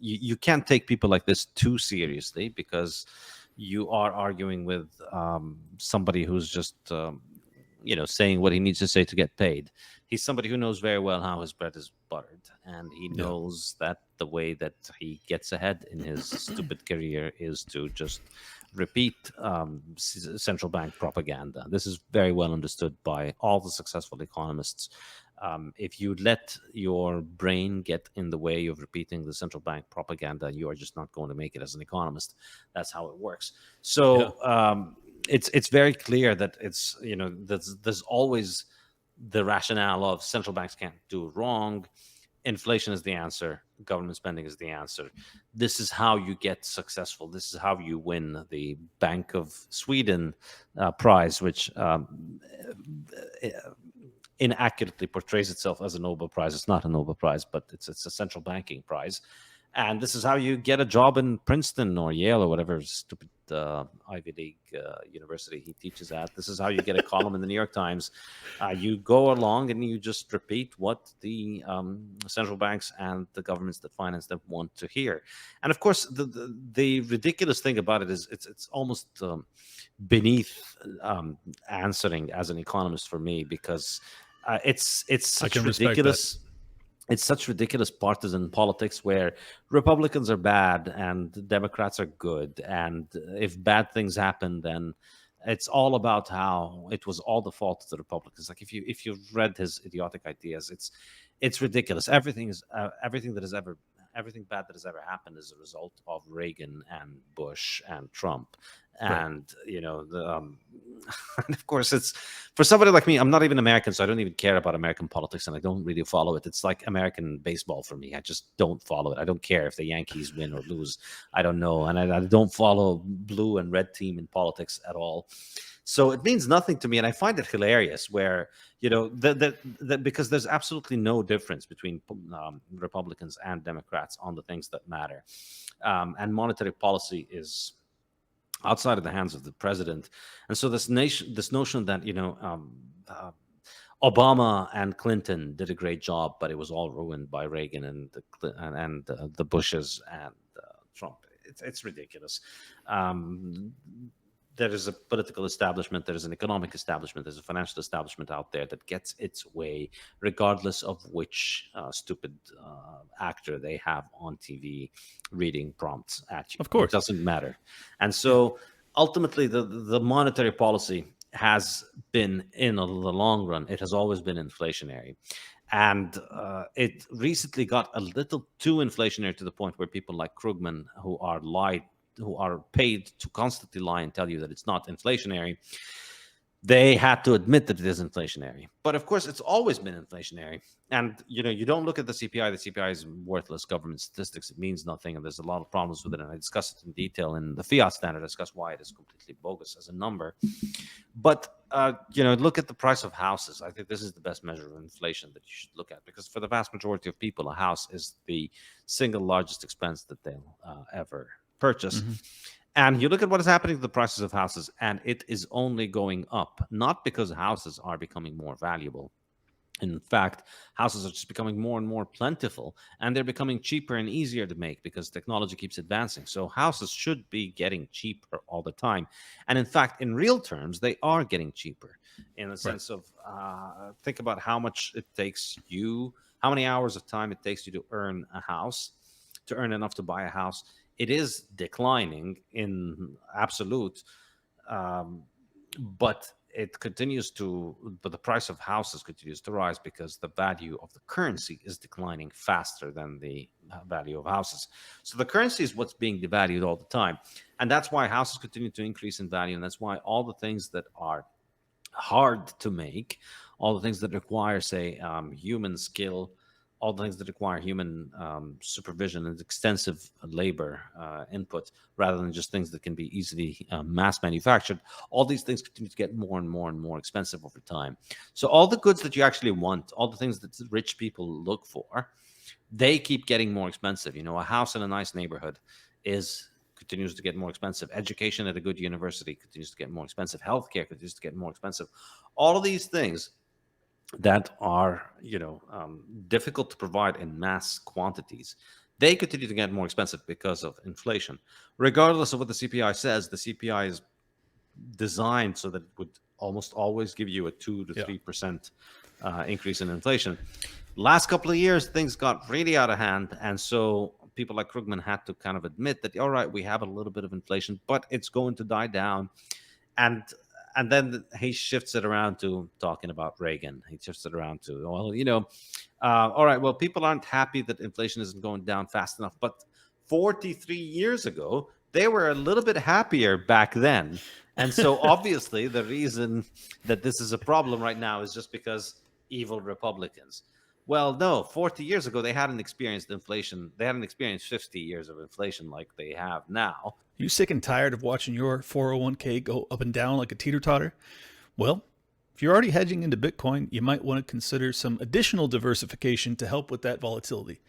you can't take people like this too seriously because you are arguing with somebody who's just saying what he needs to say to get paid. He's somebody who knows very well how his bread is buttered, and he knows that the way that he gets ahead in his stupid career is to just repeat central bank propaganda. This is very well understood by all the successful economists. If you let your brain get in the way of repeating the central bank propaganda, you are just not going to make it as an economist. That's how it works. So it's very clear that it's there's always the rationale of central banks can't do wrong. Inflation is the answer. Government spending is the answer. This is how you get successful. This is how you win the Bank of Sweden prize, which inaccurately portrays itself as a Nobel Prize. It's not a Nobel Prize, but it's a central banking prize. And this is how you get a job in Princeton or Yale or whatever stupid Ivy League university he teaches at. This is how you get a column in the New York Times. You go along and you just repeat what the central banks and the governments that finance them want to hear. And of course, the ridiculous thing about it is it's almost beneath answering as an economist for me, because it's such ridiculous. It's such ridiculous partisan politics where Republicans are bad and Democrats are good. And if bad things happen, then it's all about how it was all the fault of the Republicans. Like if you've read his idiotic ideas, it's ridiculous. Everything bad that has ever happened is a result of Reagan and Bush and Trump. And and of course, it's for somebody like me. I'm not even American, so I don't even care about American politics, and I don't really follow it. It's like American baseball for me. I just don't follow it. I don't care if the Yankees win or lose. I don't know, and I don't follow blue and red team in politics at all. So it means nothing to me, and I find it hilarious. Where because there's absolutely no difference between Republicans and Democrats on the things that matter, and monetary policy is outside of the hands of the president. And so this notion that Obama and Clinton did a great job, but it was all ruined by Reagan and the Bushes and Trump. It's ridiculous. there is a political establishment, there is an economic establishment, there's a financial establishment out there that gets its way, regardless of which stupid actor they have on TV reading prompts at you. Of course. It doesn't matter. And so ultimately, the monetary policy has been, in the long run, it has always been inflationary. And it recently got a little too inflationary to the point where people like Krugman, who are paid to constantly lie and tell you that it's not inflationary, they had to admit that it is inflationary. But of course, it's always been inflationary. And you don't look at the CPI. The CPI is worthless government statistics. It means nothing, and there's a lot of problems with it. And I discuss it in detail in the fiat standard. I discuss why it is completely bogus as a number. But look at the price of houses. I think this is the best measure of inflation that you should look at, because for the vast majority of people, a house is the single largest expense that they'll ever purchase. Mm-hmm. And you look at what is happening to the prices of houses, and it is only going up, not because houses are becoming more valuable. In fact, houses are just becoming more and more plentiful, and they're becoming cheaper and easier to make because technology keeps advancing. So houses should be getting cheaper all the time. And in fact, in real terms, they are getting cheaper in the sense of think about how much it takes you, how many hours of time it takes you to earn a house, to earn enough to buy a house. It is declining in absolute, but the price of houses continues to rise because the value of the currency is declining faster than the value of houses. So the currency is what's being devalued all the time. And that's why houses continue to increase in value. And that's why all the things that are hard to make, all the things that require, say, human skill, all the things that require human supervision and extensive labor input, rather than just things that can be easily mass manufactured, all these things continue to get more and more and more expensive over time. So all the goods that you actually want, all the things that rich people look for, they keep getting more expensive. A house in a nice neighborhood continues to get more expensive. Education at a good university continues to get more expensive. Healthcare continues to get more expensive. All of these things that are difficult to provide in mass quantities, they continue to get more expensive because of inflation. Regardless of what the CPI says, the CPI is designed so that it would almost always give you a 2 to 3% increase in inflation. Last couple of years, things got really out of hand, and so people like Krugman had to kind of admit that, all right, we have a little bit of inflation, but it's going to die down. And then he shifts it around to talking about Reagan. He shifts it around to, all right, well, people aren't happy that inflation isn't going down fast enough. But 43 years ago, they were a little bit happier back then. And so obviously the reason that this is a problem right now is just because evil Republicans. Well, no, 40 years ago, they hadn't experienced inflation. They hadn't experienced 50 years of inflation like they have now. You sick and tired of watching your 401k go up and down like a teeter-totter? Well, if you're already hedging into Bitcoin, you might want to consider some additional diversification to help with that volatility.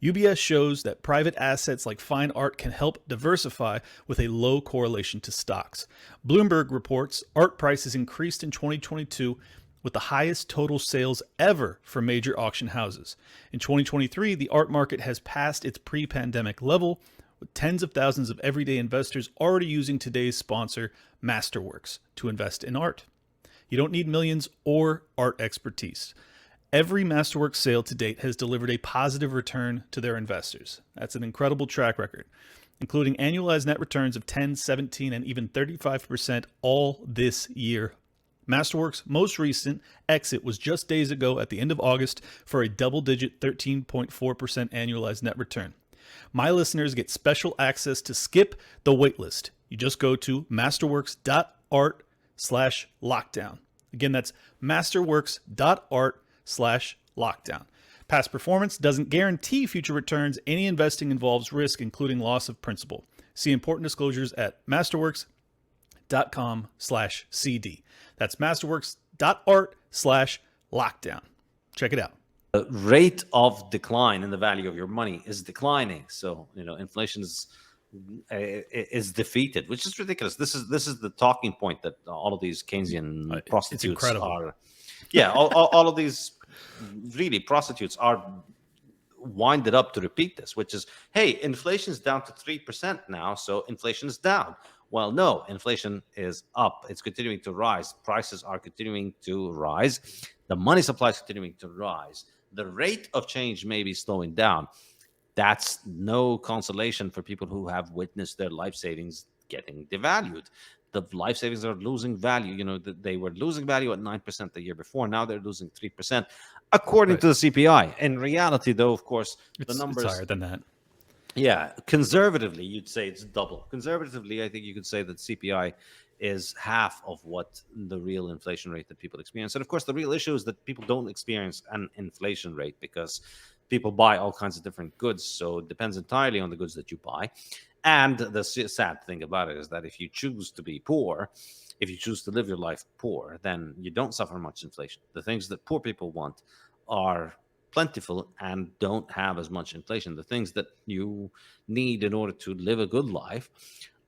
UBS shows that private assets like fine art can help diversify with a low correlation to stocks. Bloomberg reports art prices increased in 2022 with the highest total sales ever for major auction houses. In 2023, the art market has passed its pre-pandemic level, with tens of thousands of everyday investors already using today's sponsor, Masterworks, to invest in art. You don't need millions or art expertise. Every Masterworks sale to date has delivered a positive return to their investors. That's an incredible track record, including annualized net returns of 10, 17, and even 35% all this year. Masterworks' most recent exit was just days ago at the end of August for a double-digit 13.4% annualized net return. My listeners get special access to skip the waitlist. You just go to masterworks.art/lockdown. Again, that's masterworks.art/lockdown. Past performance doesn't guarantee future returns. Any investing involves risk, including loss of principal. See important disclosures at masterworks.com/CD. That's masterworks.art/lockdown. Check it out. The rate of decline in the value of your money is declining. So, inflation is defeated, which is ridiculous. This is the talking point that all of these Keynesian prostitutes are. Yeah, all of these really prostitutes are winded up to repeat this, which is, hey, inflation is down to 3% now, so inflation is down. Well, no, inflation is up. It's continuing to rise. Prices are continuing to rise. The money supply is continuing to rise. The rate of change may be slowing down. That's no consolation for people who have witnessed their life savings getting devalued. The life savings are losing value. They were losing value at 9% the year before. Now they're losing 3%, according to the CPI. In reality, though, of course, the numbers it's higher than that. Yeah, conservatively, you'd say it's double. Conservatively, I think you could say that CPI is half of what the real inflation rate that people experience. And of course, the real issue is that people don't experience an inflation rate because people buy all kinds of different goods. So it depends entirely on the goods that you buy. And the sad thing about it is that if you choose to be poor, if you choose to live your life poor, then you don't suffer much inflation. The things that poor people want are plentiful and don't have as much inflation. The things that you need in order to live a good life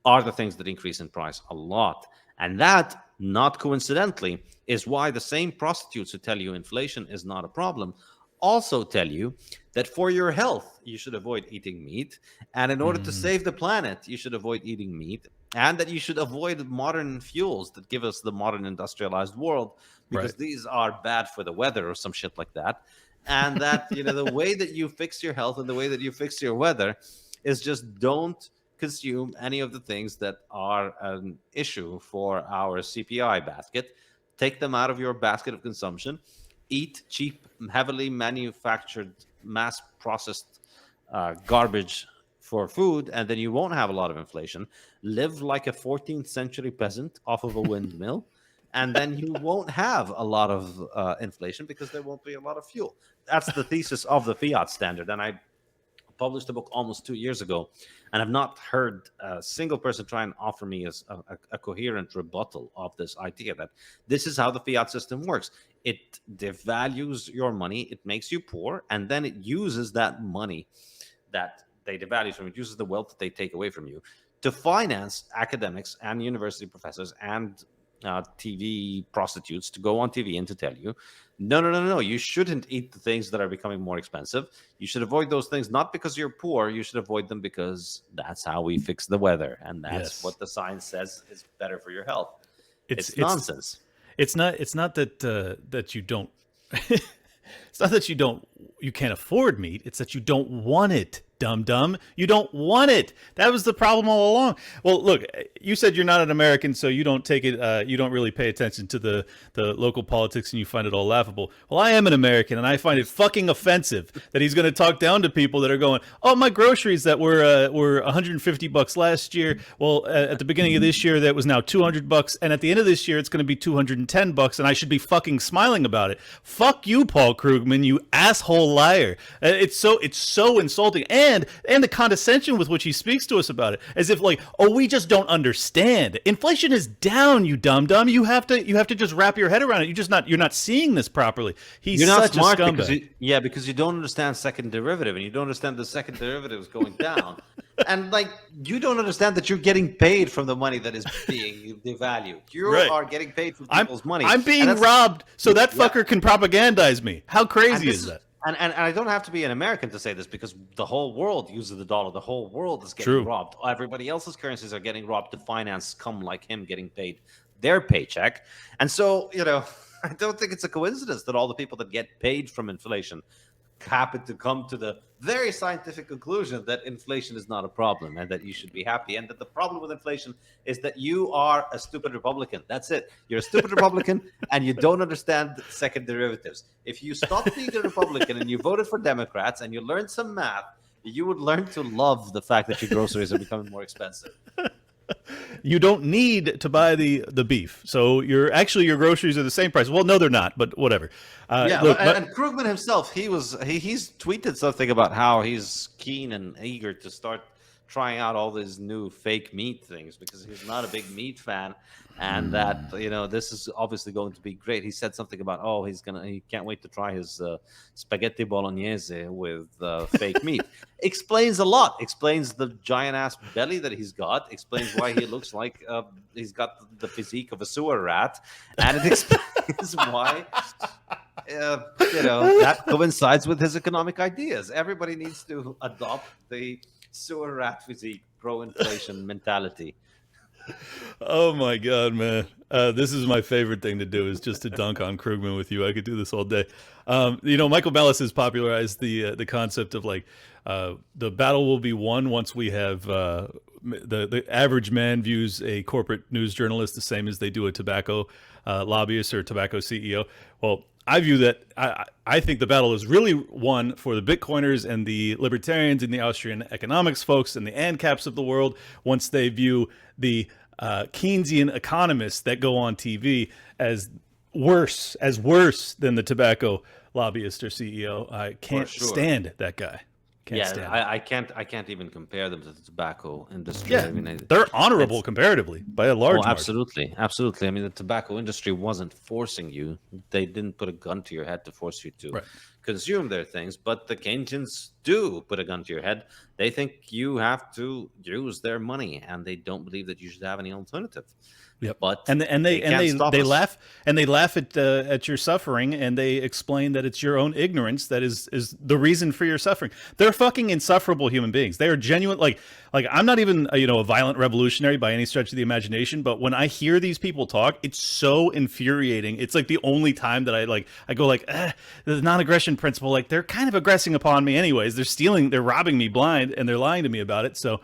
are the things that increase in price a lot. And that, not coincidentally, is why the same prostitutes who tell you inflation is not a problem also tell you that for your health, you should avoid eating meat. And in order to save the planet, you should avoid eating meat. And that you should avoid modern fuels that give us the modern industrialized world, because these are bad for the weather or some shit like that. And that, the way that you fix your health and the way that you fix your weather is just don't consume any of the things that are an issue for our CPI basket. Take them out of your basket of consumption. Eat cheap, heavily manufactured, mass-processed garbage for food, and then you won't have a lot of inflation. Live like a 14th century peasant off of a windmill, and then you won't have a lot of inflation because there won't be a lot of fuel. That's the thesis of the fiat standard. And I published a book almost 2 years ago, and I've not heard a single person try and offer me a coherent rebuttal of this idea that this is how the fiat system works. It devalues your money, it makes you poor, and then it uses that money that they devalue from, it uses the wealth that they take away from you to finance academics and university professors and TV prostitutes to go on TV and to tell you, no, you shouldn't eat the things that are becoming more expensive. You should avoid those things, not because you're poor. You should avoid them because that's how we fix the weather. And that's what the science says is better for your health. It's nonsense. It's not that that you don't, it's not that you can't afford meat. It's that you don't want it. Dumb. You don't want it. That was the problem all along. Well, look, you said you're not an American, so you don't take it. You don't really pay attention to the local politics, and you find it all laughable. Well, I am an American, and I find it fucking offensive that he's going to talk down to people that are going, "Oh, my groceries that were $150 last year. Well, at the beginning of this year, that was now $200, and at the end of this year, it's going to be $210, and I should be fucking smiling about it." Fuck you, Paul Krugman, you asshole liar. It's so insulting. And the condescension with which he speaks to us about it, as if like, oh, we just don't understand. Inflation is down, you dumb. You have to just wrap your head around it. You're not seeing this properly. He's such a scumbag. Because you don't understand second derivative, and you don't understand the second derivative is going down, and like you don't understand that you're getting paid from the money that is being devalued. You are getting paid from people's money. I'm being robbed, so that fucker can propagandize me. How crazy is that? And I don't have to be an American to say this, because the whole world uses the dollar. The whole world is getting robbed. Everybody else's currencies are getting robbed to finance scum like him getting paid their paycheck. And so, I don't think it's a coincidence that all the people that get paid from inflation happen to come to the very scientific conclusion that inflation is not a problem and that you should be happy, and that the problem with inflation is that you are a stupid Republican. That's it. You're a stupid Republican and you don't understand second derivatives. If you stopped being a Republican and you voted for Democrats and you learned some math, you would learn to love the fact that your groceries are becoming more expensive. You don't need to buy the beef, so your groceries are the same price. Well, no, they're not, but whatever. And Krugman himself, he's tweeted something about how he's keen and eager to start trying out all these new fake meat things because he's not a big meat fan, and that this is obviously going to be great. He said something about he can't wait to try his spaghetti bolognese with fake meat. Explains a lot. Explains the giant ass belly that he's got. Explains why he looks like he's got the physique of a sewer rat, and it explains why. That coincides with his economic ideas. Everybody needs to adopt the sewer rat physique, pro-inflation mentality. Oh my God, man. This is my favorite thing to do, is just to dunk on Krugman with you. I could do this all day. Michael Malice has popularized the concept of like the battle will be won once we have the average man views a corporate news journalist the same as they do a tobacco lobbyist or tobacco CEO. Well, I view that I think the battle is really won for the Bitcoiners and the libertarians and the Austrian economics folks and the ANCAPs of the world once they view the Keynesian economists that go on TV as worse than the tobacco lobbyist or CEO. I can't stand that guy. I can't even compare them to the tobacco industry. Yeah, I mean, they're honorable comparatively by a large margin. Absolutely. I mean, the tobacco industry wasn't forcing you. They didn't put a gun to your head to force you to consume their things. But the Keynesians do put a gun to your head. They think you have to use their money, and they don't believe that you should have any alternative. Yep. But they laugh at your suffering, and they explain that it's your own ignorance that is the reason for your suffering. They're fucking insufferable human beings. They are genuine. Like I'm not even a violent revolutionary by any stretch of the imagination, but when I hear these people talk, it's so infuriating. It's like the only time that I go like, the non-aggression principle. Like they're kind of aggressing upon me anyways. They're robbing me blind, and they're lying to me about it. So.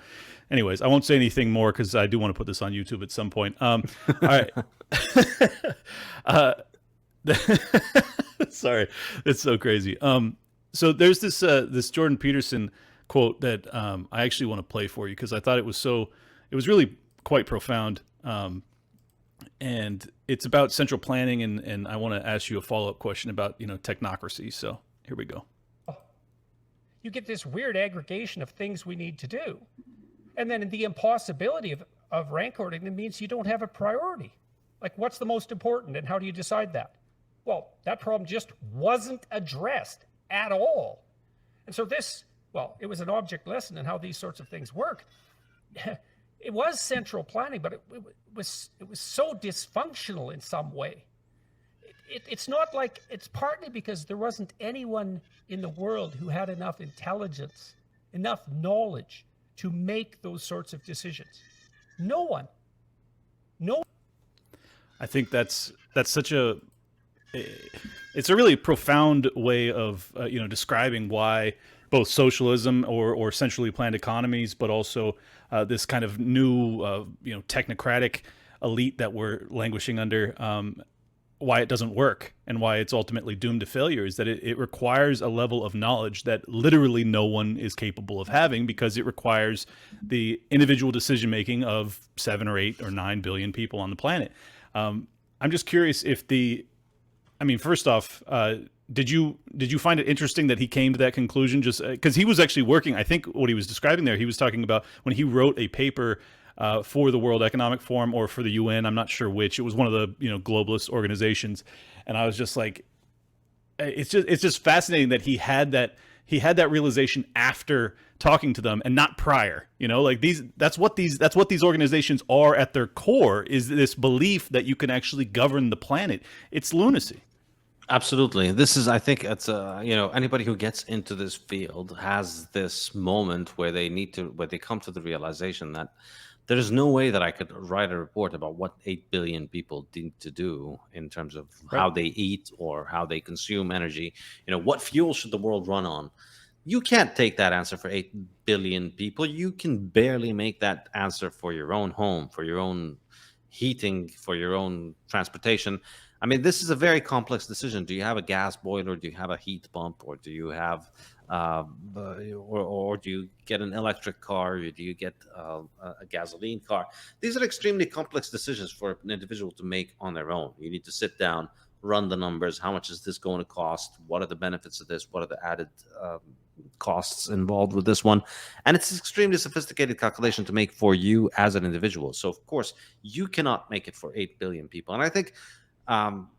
Anyways, I won't say anything more because I do want to put this on YouTube at some point. All right. Sorry, it's so crazy. So there's this Jordan Peterson quote that I actually want to play for you because I thought it was really quite profound. And it's about central planning, and I want to ask you a follow-up question about technocracy. So here we go. You get this weird aggregation of things we need to do. And then the impossibility of rank ordering means you don't have a priority. Like, what's the most important, and how do you decide that? Well, that problem just wasn't addressed at all. And so it was an object lesson in how these sorts of things work. It was central planning, but it was so dysfunctional in some way. It's not like, it's partly because there wasn't anyone in the world who had enough intelligence, enough knowledge to make those sorts of decisions. No one. I think that's such it's a really profound way of describing why both socialism or centrally planned economies, but also this kind of new technocratic elite that we're languishing under, why it doesn't work and why it's ultimately doomed to failure is that it requires a level of knowledge that literally no one is capable of having, because it requires the individual decision making of 7 or 8 or 9 billion people on the planet. I'm just curious first off, did you find it interesting that he came to that conclusion just because he was actually working? I think what he was describing there, he was talking about when he wrote a paper for the World Economic Forum or for the UN. I'm not sure which. It was one of the globalist organizations, and I was just like, it's just fascinating that he had that realization after talking to them and not prior. That's what these organizations are at their core, is this belief that you can actually govern the planet. It's lunacy. Absolutely. I think it's anybody who gets into this field has this moment where they come to the realization that there's no way that I could write a report about what 8 billion people need to do in terms of how they eat or how they consume energy. What fuel should the world run on? You can't take that answer for 8 billion people. You can barely make that answer for your own home, for your own heating, for your own transportation. I mean, this is a very complex decision. Do you have a gas boiler? Do you have a heat pump? Or do you have, or do you get an electric car? Or do you get a gasoline car? These are extremely complex decisions for an individual to make on their own. You need to sit down, run the numbers. How much is this going to cost? What are the benefits of this? What are the added costs involved with this one? And it's an extremely sophisticated calculation to make for you as an individual. So, of course, you cannot make it for 8 billion people. And I think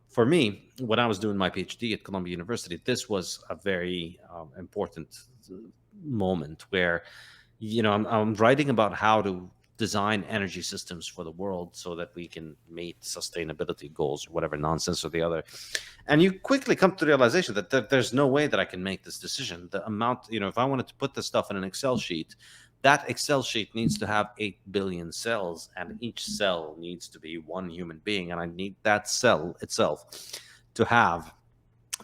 for me, when I was doing my PhD at Columbia University, this was a very important moment where, I'm writing about how to design energy systems for the world so that we can meet sustainability goals or whatever nonsense or the other. And you quickly come to the realization that there's no way that I can make this decision. The amount, if I wanted to put this stuff in an Excel sheet, That Excel sheet needs to have 8 billion cells, and each cell needs to be one human being. And I need that cell itself to have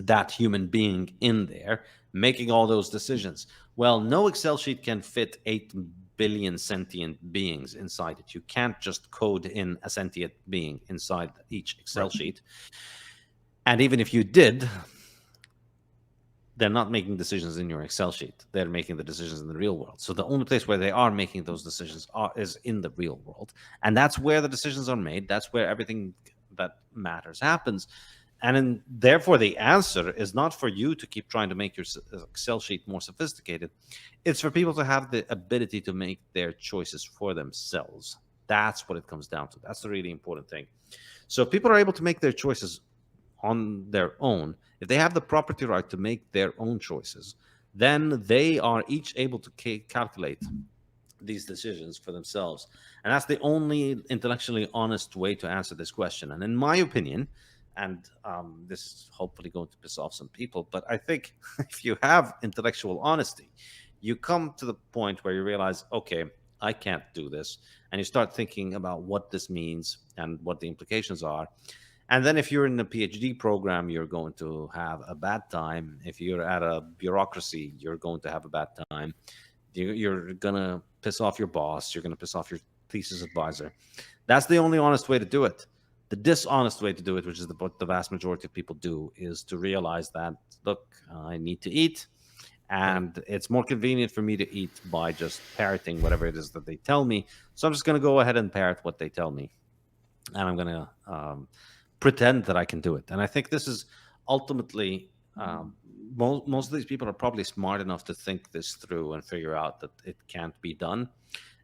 that human being in there making all those decisions. Well, no Excel sheet can fit 8 billion sentient beings inside it. You can't just code in a sentient being inside each Excel sheet. And even if you did, they're not making decisions in your Excel sheet. They're making the decisions in the real world. So the only place where they are making those decisions is in the real world. And that's where the decisions are made. That's where everything that matters happens. And therefore, the answer is not for you to keep trying to make your Excel sheet more sophisticated. It's for people to have the ability to make their choices for themselves. That's what it comes down to. That's the really important thing. So if people are able to make their choices on their own, if they have the property right to make their own choices, then they are each able to calculate these decisions for themselves. And that's the only intellectually honest way to answer this question. And in my opinion, and this is hopefully going to piss off some people, but I think if you have intellectual honesty, you come to the point where you realize, okay, I can't do this. And you start thinking about what this means and what the implications are. And then if you're in a PhD program, you're going to have a bad time. If you're at a bureaucracy, you're going to have a bad time. You're going to piss off your boss. You're going to piss off your thesis advisor. That's the only honest way to do it. The dishonest way to do it, which is what the vast majority of people do, is to realize that, look, I need to eat. And it's more convenient for me to eat by just parroting whatever it is that they tell me. So I'm just going to go ahead and parrot what they tell me. And I'm going to pretend that I can do it. And I think this is ultimately, most of these people are probably smart enough to think this through and figure out that it can't be done.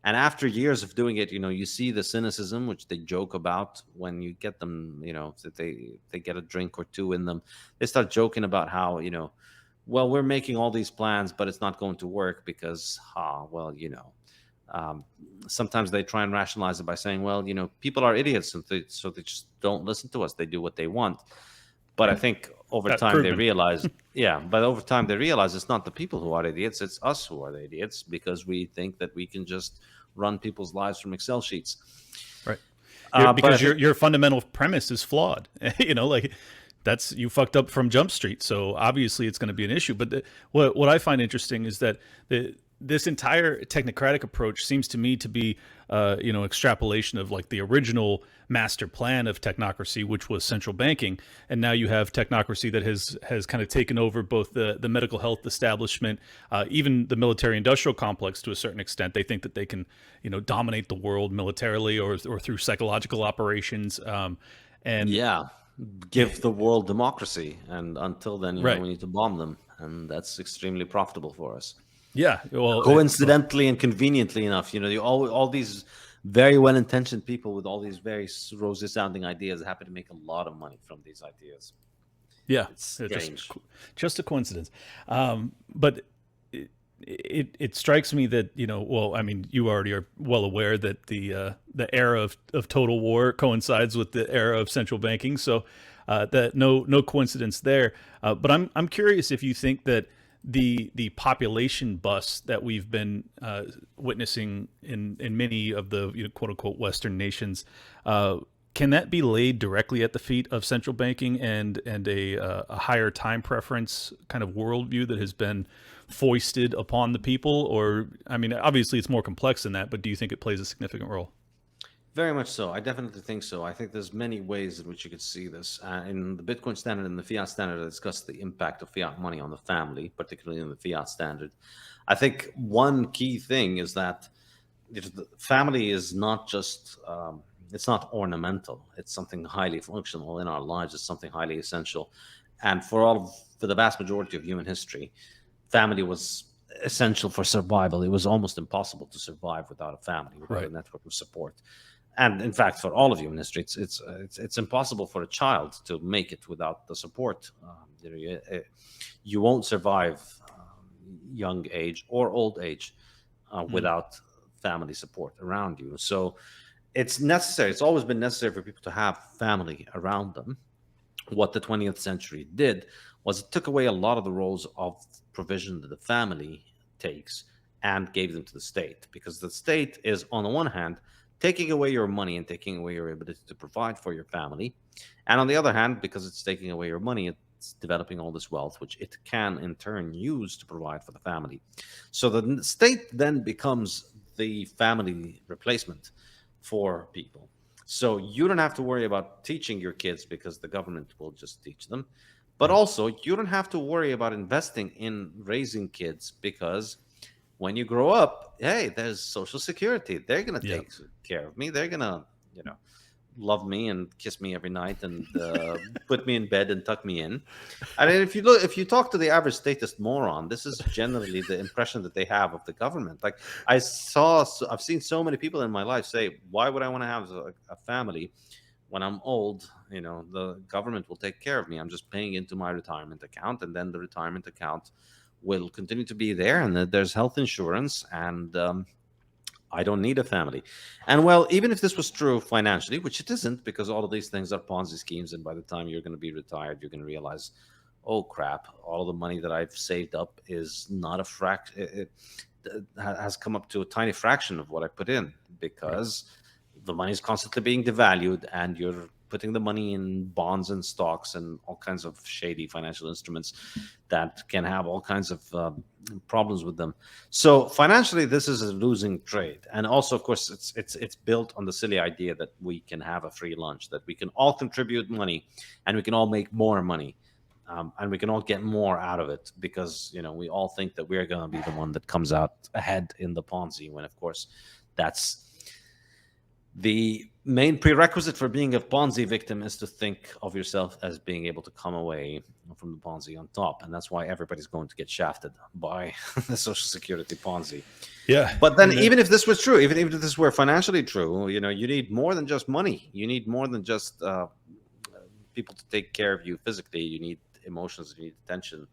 And after years of doing it, you see the cynicism, which they joke about when you get them, that they get a drink or two in them. They start joking about how, well, we're making all these plans, but it's not going to work because, sometimes they try and rationalize it by saying, well, people are idiots, and so they just don't listen to us. They do what they want. But I think over time they realize, over time they realize it's not the people who are idiots, it's us who are the idiots, because we think that we can just run people's lives from Excel sheets. Right. Because your fundamental premise is flawed. That's, you fucked up from Jump Street. So obviously it's going to be an issue. But what I find interesting is that this entire technocratic approach seems to me to be, extrapolation of like the original master plan of technocracy, which was central banking. And now you have technocracy that has kind of taken over both the medical health establishment, even the military industrial complex to a certain extent. They think that they can, dominate the world militarily or through psychological operations. Give the world democracy. And until then, right, we need to bomb them. And that's extremely profitable for us. Yeah, well, coincidentally and conveniently enough, all these very well-intentioned people with all these very rosy-sounding ideas happen to make a lot of money from these ideas. Yeah, it's just a coincidence. But it strikes me that you already are well aware that the era of total war coincides with the era of central banking, so that no coincidence there. But I'm curious if you think that the population bust that we've been witnessing in many of the quote unquote Western nations, can that be laid directly at the feet of central banking and a higher time preference kind of worldview that has been foisted upon the people? Or, obviously it's more complex than that, but do you think it plays a significant role? Very much so. I definitely think so. I think there's many ways in which you could see this. In the Bitcoin standard and the fiat standard, I discussed the impact of fiat money on the family, particularly in the fiat standard. I think one key thing is that the family is not just, it's not ornamental. It's something highly functional in our lives. It's something highly essential. And for the vast majority of human history, family was essential for survival. It was almost impossible to survive without a family, without a network of support. And in fact, for all of human history, it's impossible for a child to make it without the support. You won't survive young age or old age without family support around you. So it's necessary. It's always been necessary for people to have family around them. What the 20th century did was it took away a lot of the roles of provision that the family takes and gave them to the state, because the state is, on the one hand, taking away your money and taking away your ability to provide for your family. And on the other hand, because it's taking away your money, it's developing all this wealth, which it can in turn use to provide for the family. So the state then becomes the family replacement for people. So you don't have to worry about teaching your kids because the government will just teach them. But also, you don't have to worry about investing in raising kids, because when you grow up, hey, there's Social Security. They're going to take care of me. They're going to, love me and kiss me every night and put me in bed and tuck me in. And if you talk to the average statist moron, this is generally the impression that they have of the government. Like I've seen so many people in my life say, why would I want to have a family when I'm old? The government will take care of me. I'm just paying into my retirement account, and then the retirement account will continue to be there, and there's health insurance, and I don't need a family. And well, even if this was true financially, which it isn't, because all of these things are Ponzi schemes, and by the time you're going to be retired, you're going to realize, oh crap, all the money that I've saved up is not a fraction. It has come up to a tiny fraction of what I put in, because the money is constantly being devalued, and you're putting the money in bonds and stocks and all kinds of shady financial instruments that can have all kinds of problems with them. So financially, this is a losing trade. And also, of course, it's built on the silly idea that we can have a free lunch, that we can all contribute money and we can all make more money. And we can all get more out of it, because we all think that we're going to be the one that comes out ahead in the Ponzi, when of course that's the main prerequisite for being a Ponzi victim, is to think of yourself as being able to come away from the Ponzi on top. And that's why everybody's going to get shafted by the Social Security Ponzi. Yeah. But then even if this was true, even if this were financially true, you need more than just money. You need more than just people to take care of you physically. You need emotions, you need attention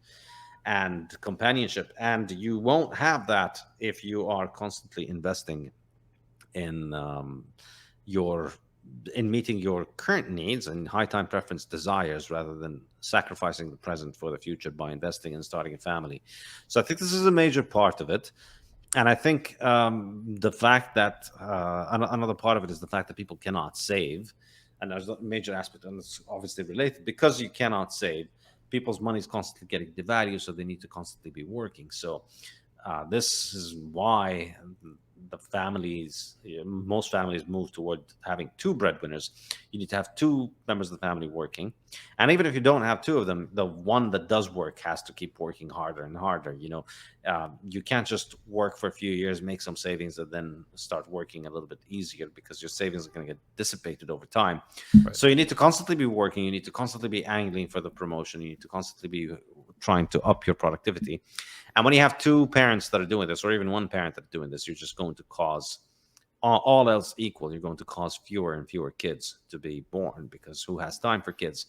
and companionship. And you won't have that if you are constantly investing in meeting your current needs and high time preference desires, rather than sacrificing the present for the future by investing and starting a family. So I think this is a major part of it. And I think the fact that another part of it is the fact that people cannot save. And there's a major aspect, and it's obviously related, because you cannot save. People's money is constantly getting devalued, so they need to constantly be working. So this is why most families move toward having two breadwinners. You need to have two members of the family working. And even if you don't have two of them, the one that does work has to keep working harder and harder. You can't just work for a few years, make some savings, and then start working a little bit easier, because your savings are going to get dissipated over time. Right. So you need to constantly be working. You need to constantly be angling for the promotion. You need to constantly be trying to up your productivity. And when you have two parents that are doing this, or even one parent that's doing this, you're just going to cause, all else equal, you're going to cause fewer and fewer kids to be born, because who has time for kids?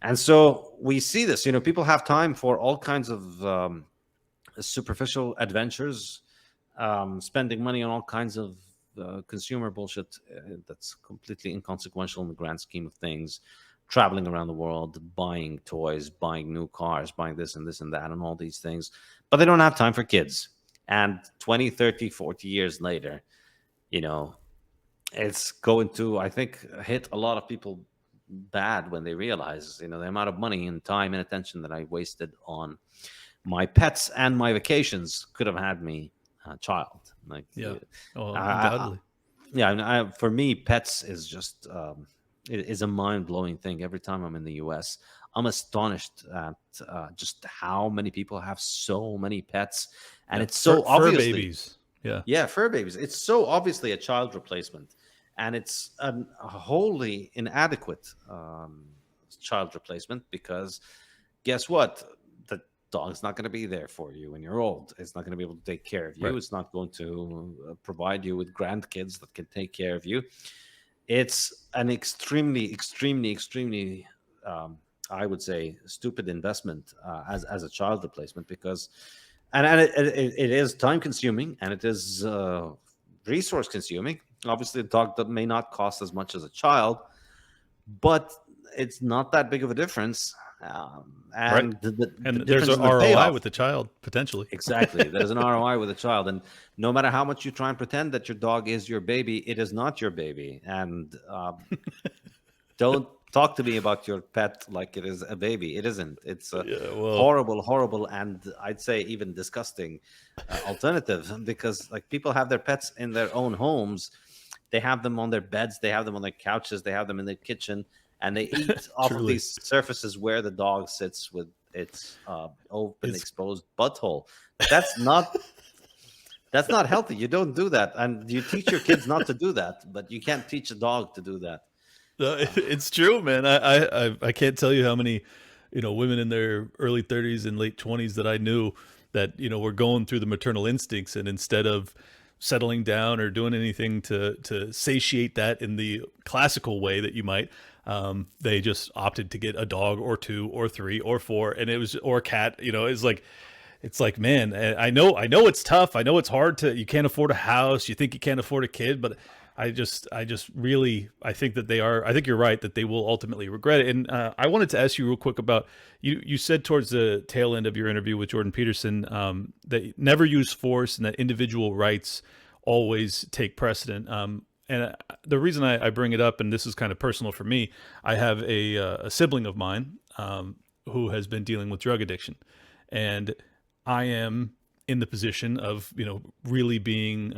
And so we see this, people have time for all kinds of superficial adventures, spending money on all kinds of consumer bullshit that's completely inconsequential in the grand scheme of things. Traveling around the world, buying toys, buying new cars, buying this and this and that and all these things. But they don't have time for kids. And 20, 30, 40 years later, it's going to, I think, hit a lot of people bad when they realize, the amount of money and time and attention that I wasted on my pets and my vacations could have had me a child. Undoubtedly. For me, pets is just... it is a mind-blowing thing. Every time I'm in the US, I'm astonished at just how many people have so many pets. And it's so obviously... Fur babies. Yeah, fur babies. It's so obviously a child replacement. And it's a wholly inadequate child replacement, because guess what? The dog's not going to be there for you when you're old. It's not going to be able to take care of you. Right. It's not going to provide you with grandkids that can take care of you. It's an extremely, extremely, extremely, I would say, stupid investment as a child replacement, because, and it is time consuming, and it is resource consuming. Obviously, a dog that may not cost as much as a child, but it's not that big of a difference And And the there's difference an in the ROI payoff. with the child potentially. Exactly. There's an ROI with a child. And no matter how much you try and pretend that your dog is your baby, it is not your baby. And don't talk to me about your pet like it is a baby. It isn't. It's a Yeah, well, horrible, and I'd say even disgusting alternative, because like people have their pets in their own homes. They have them on their beds. They have them on their couches. They have them in their kitchen. And they eat off of Truly. these surfaces where the dog sits with its open, exposed butthole. That's not healthy. You don't do that, and you teach your kids not to do that. But you can't teach a dog to do that. It's true, man. I can't tell you how many, women in their early 30s and late 20s that I knew that, were going through the maternal instincts, and instead of settling down or doing anything to satiate that in the classical way that you might, they just opted to get a dog or two or three or four, and or a cat. It's like, man, I know it's tough. I know it's hard you can't afford a house. You think you can't afford a kid, but I just really, I think you're right that they will ultimately regret it. And I wanted to ask you real quick about, you said towards the tail end of your interview with Jordan Peterson, that never use force and that individual rights always take precedent. And the reason I bring it up, and this is kind of personal for me, I have a sibling of mine who has been dealing with drug addiction, and I am in the position of, really being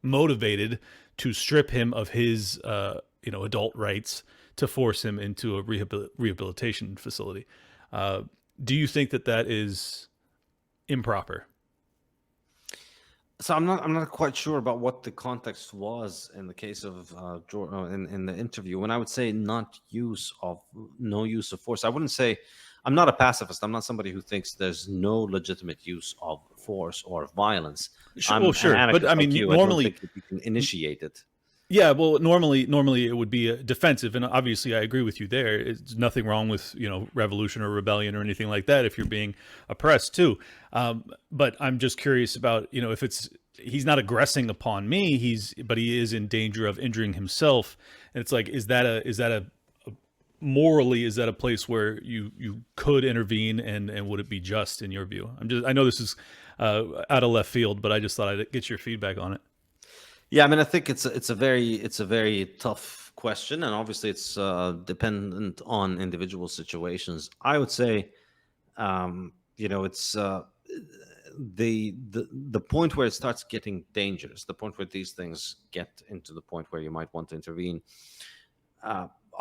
motivated to strip him of his, adult rights to force him into a rehabilitation facility. Do you think that is improper? So I'm not quite sure about what the context was in the case of Jordan in the interview. When I would say no use of force, I wouldn't say, I'm not a pacifist. I'm not somebody who thinks there's no legitimate use of force or violence. Well, sure, but I mean, normally I don't think that you can initiate it. Yeah, well, normally it would be defensive, and obviously I agree with you there. It's nothing wrong with revolution or rebellion or anything like that if you're being oppressed too. But I'm just curious about if he's not aggressing upon me, but he is in danger of injuring himself, and it's like, is that a morally, is that a place where you could intervene, and would it be just in your view? I know this is out of left field, but I just thought I'd get your feedback on it. Yeah, I mean, I think it's a very tough question, and obviously it's dependent on individual situations. I would say, it's the point where it starts getting dangerous, the point where these things get into the point where you might want to intervene.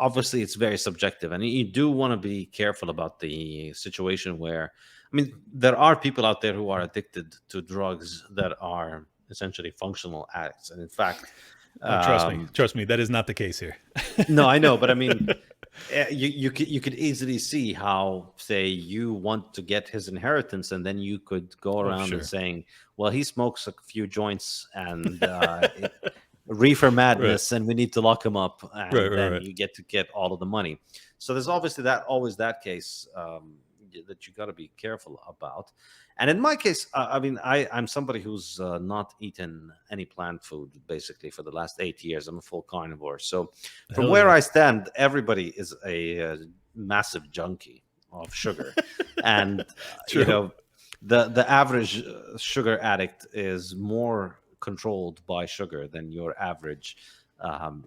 Obviously, it's very subjective, and you do want to be careful about the situation where, I mean, there are people out there who are addicted to drugs that are essentially functional addicts, and in fact, trust me, that is not the case here. No, I know, but I mean, you could easily see how, say, you want to get his inheritance, and then you could go around and saying, well, he smokes a few joints and reefer madness, and we need to lock him up, and then you get all of the money. So there's obviously always that case that you got to be careful about. And in my case, I mean, I'm somebody who's not eaten any plant food basically for the last 8 years. I'm a full carnivore. So from where I stand, everybody is a massive junkie of sugar. And, the average sugar addict is more controlled by sugar than your average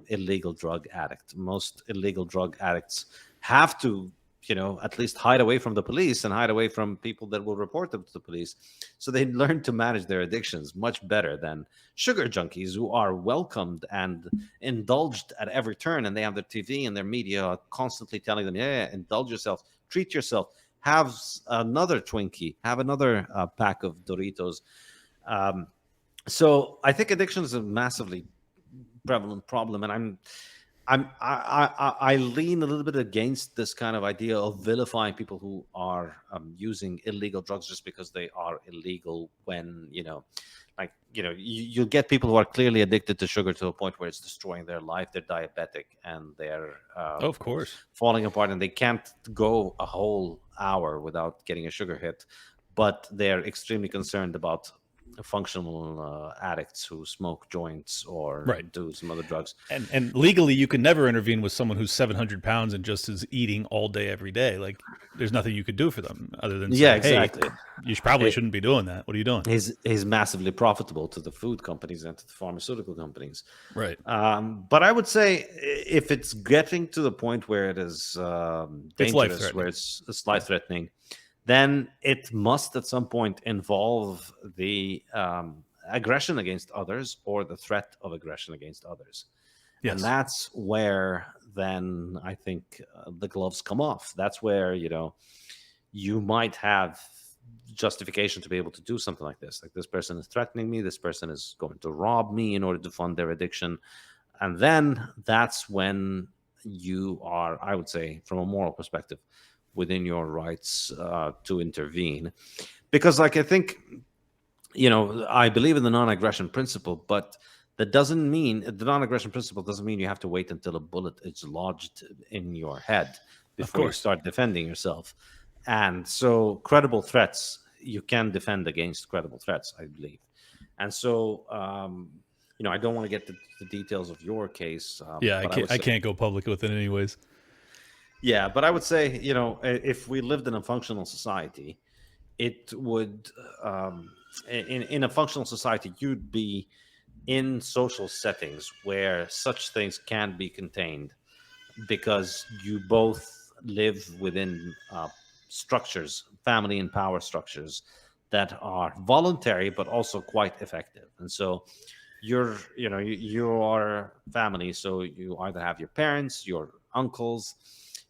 illegal drug addict. Most illegal drug addicts have to at least hide away from the police and hide away from people that will report them to the police. So they learn to manage their addictions much better than sugar junkies, who are welcomed and indulged at every turn. And they have their TV and their media constantly telling them, yeah, indulge yourself, treat yourself, have another Twinkie, have another pack of Doritos. So I think addiction is a massively prevalent problem. And I lean a little bit against this kind of idea of vilifying people who are using illegal drugs just because they are illegal. When you'll get people who are clearly addicted to sugar to a point where it's destroying their life. They're diabetic and they're of course falling apart, and they can't go a whole hour without getting a sugar hit. But they're extremely concerned about functional addicts who smoke joints or Right. do some other drugs. And legally, you can never intervene with someone who's 700 pounds and just is eating all day, every day. Like, there's nothing you could do for them other than Yeah, say, exactly. hey, you probably It- shouldn't be doing that. What are you doing? He's massively profitable to the food companies and to the pharmaceutical companies. Right. But I would say if it's getting to the point where it is dangerous, life-threatening. where it's life-threatening, then it must at some point involve the aggression against others or the threat of aggression against others. Yes. And that's where then I think the gloves come off. That's where, you might have justification to be able to do something like this. Like, this person is threatening me, this person is going to rob me in order to fund their addiction. And then that's when you are, I would say, from a moral perspective, within your rights to intervene. Because, like, I think, I believe in the non-aggression principle, but the non-aggression principle doesn't mean you have to wait until a bullet is lodged in your head before you course. start defending yourself. And so credible threats, you can defend against credible threats, I believe. And so, I don't want to get to the details of your case. Yeah, but I can't go public with it anyways. Yeah, but I would say, if we lived in a functional society, it would, in a functional society, you'd be in social settings where such things can be contained because you both live within structures, family and power structures that are voluntary but also quite effective. And so you're family, so you either have your parents, your uncles,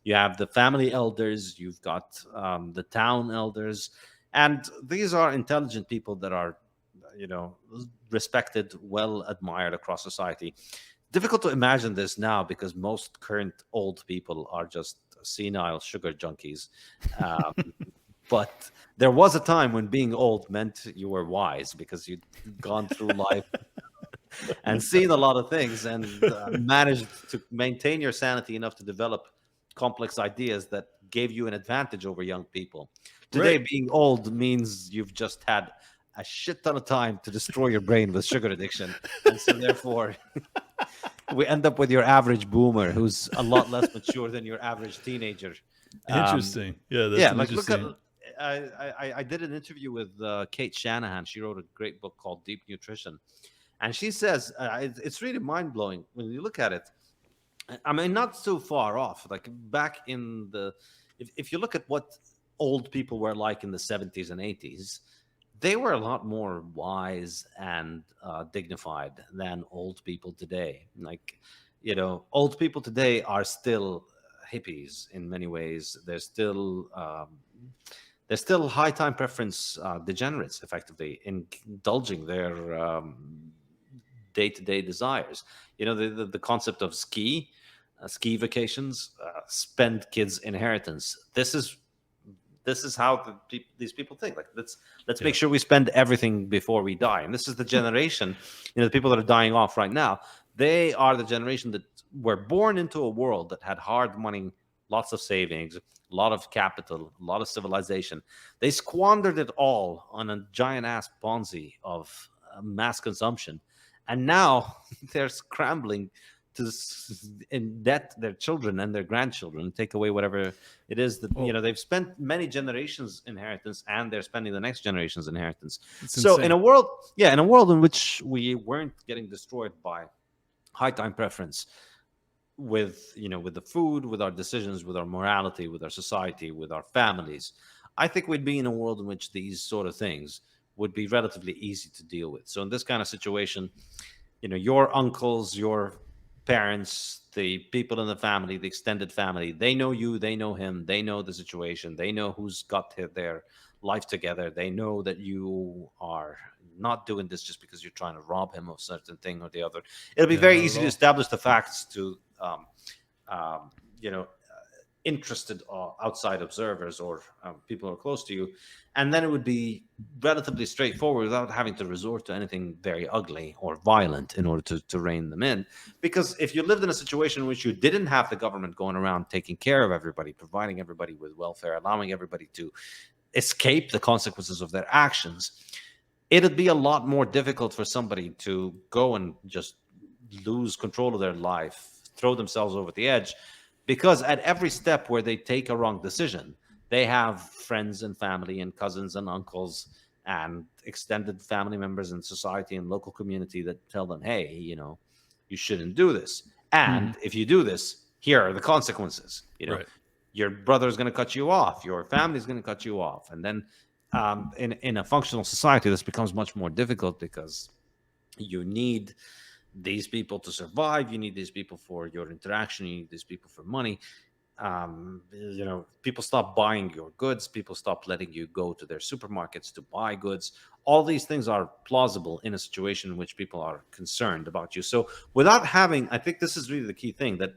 you have the family elders, you've got the town elders, and these are intelligent people that are respected, well admired across society. Difficult to imagine this now because most current old people are just senile sugar junkies. But there was a time when being old meant you were wise because you'd gone through life and seen a lot of things and managed to maintain your sanity enough to develop complex ideas that gave you an advantage over young people. Today, Right. being old means you've just had a shit ton of time to destroy your brain with sugar addiction. And so therefore, we end up with your average boomer who's a lot less mature than your average teenager. Interesting. Yeah, that's Look interesting. at, I did an interview with Kate Shanahan. She wrote a great book called Deep Nutrition. And she says, it's really mind-blowing when you look at it. I mean, not so far off. Like back in if you look at what old people were like in the 70s and 80s, they were a lot more wise and dignified than old people today. Like, old people today are still hippies in many ways. They're still high time preference degenerates, effectively indulging their day-to-day desires. The concept of ski vacations, spend kids' inheritance. This is how these people think. Like, let's make sure we spend everything before we die. And this is the generation, the people that are dying off right now. They are the generation that were born into a world that had hard money, lots of savings, a lot of capital, a lot of civilization. They squandered it all on a giant ass Ponzi of mass consumption. And now they're scrambling to indebt their children and their grandchildren and take away whatever it is that they've spent many generations inheritance and they're spending the next generation's inheritance. So insane. in a world in which we weren't getting destroyed by high time preference with the food, with our decisions, with our morality, with our society, with our families, I think we'd be in a world in which these sort of things would be relatively easy to deal with. So in this kind of situation, your uncles, your parents, the people in the family, the extended family, they know you, they know him, they know the situation, they know who's got their life together, they know that you are not doing this just because you're trying to rob him of certain thing or the other. It'll be very easy to establish the facts to interested outside observers or people who are close to you, and then it would be relatively straightforward without having to resort to anything very ugly or violent in order to rein them in. Because if you lived in a situation in which you didn't have the government going around taking care of everybody, providing everybody with welfare, allowing everybody to escape the consequences of their actions, it'd be a lot more difficult for somebody to go and just lose control of their life, throw themselves over the edge, because at every step where they take a wrong decision, they have friends and family and cousins and uncles and extended family members in society and local community that tell them, hey, you shouldn't do this. And if you do this, here are the consequences. Right. Your brother is going to cut you off. Your family is going to cut you off. And then in a functional society, this becomes much more difficult because you need these people to survive. You need these people for your interaction. You need these people for money. People stop buying your goods. People stop letting you go to their supermarkets to buy goods. All these things are plausible in a situation in which people are concerned about you. So without having, I think this is really the key thing, that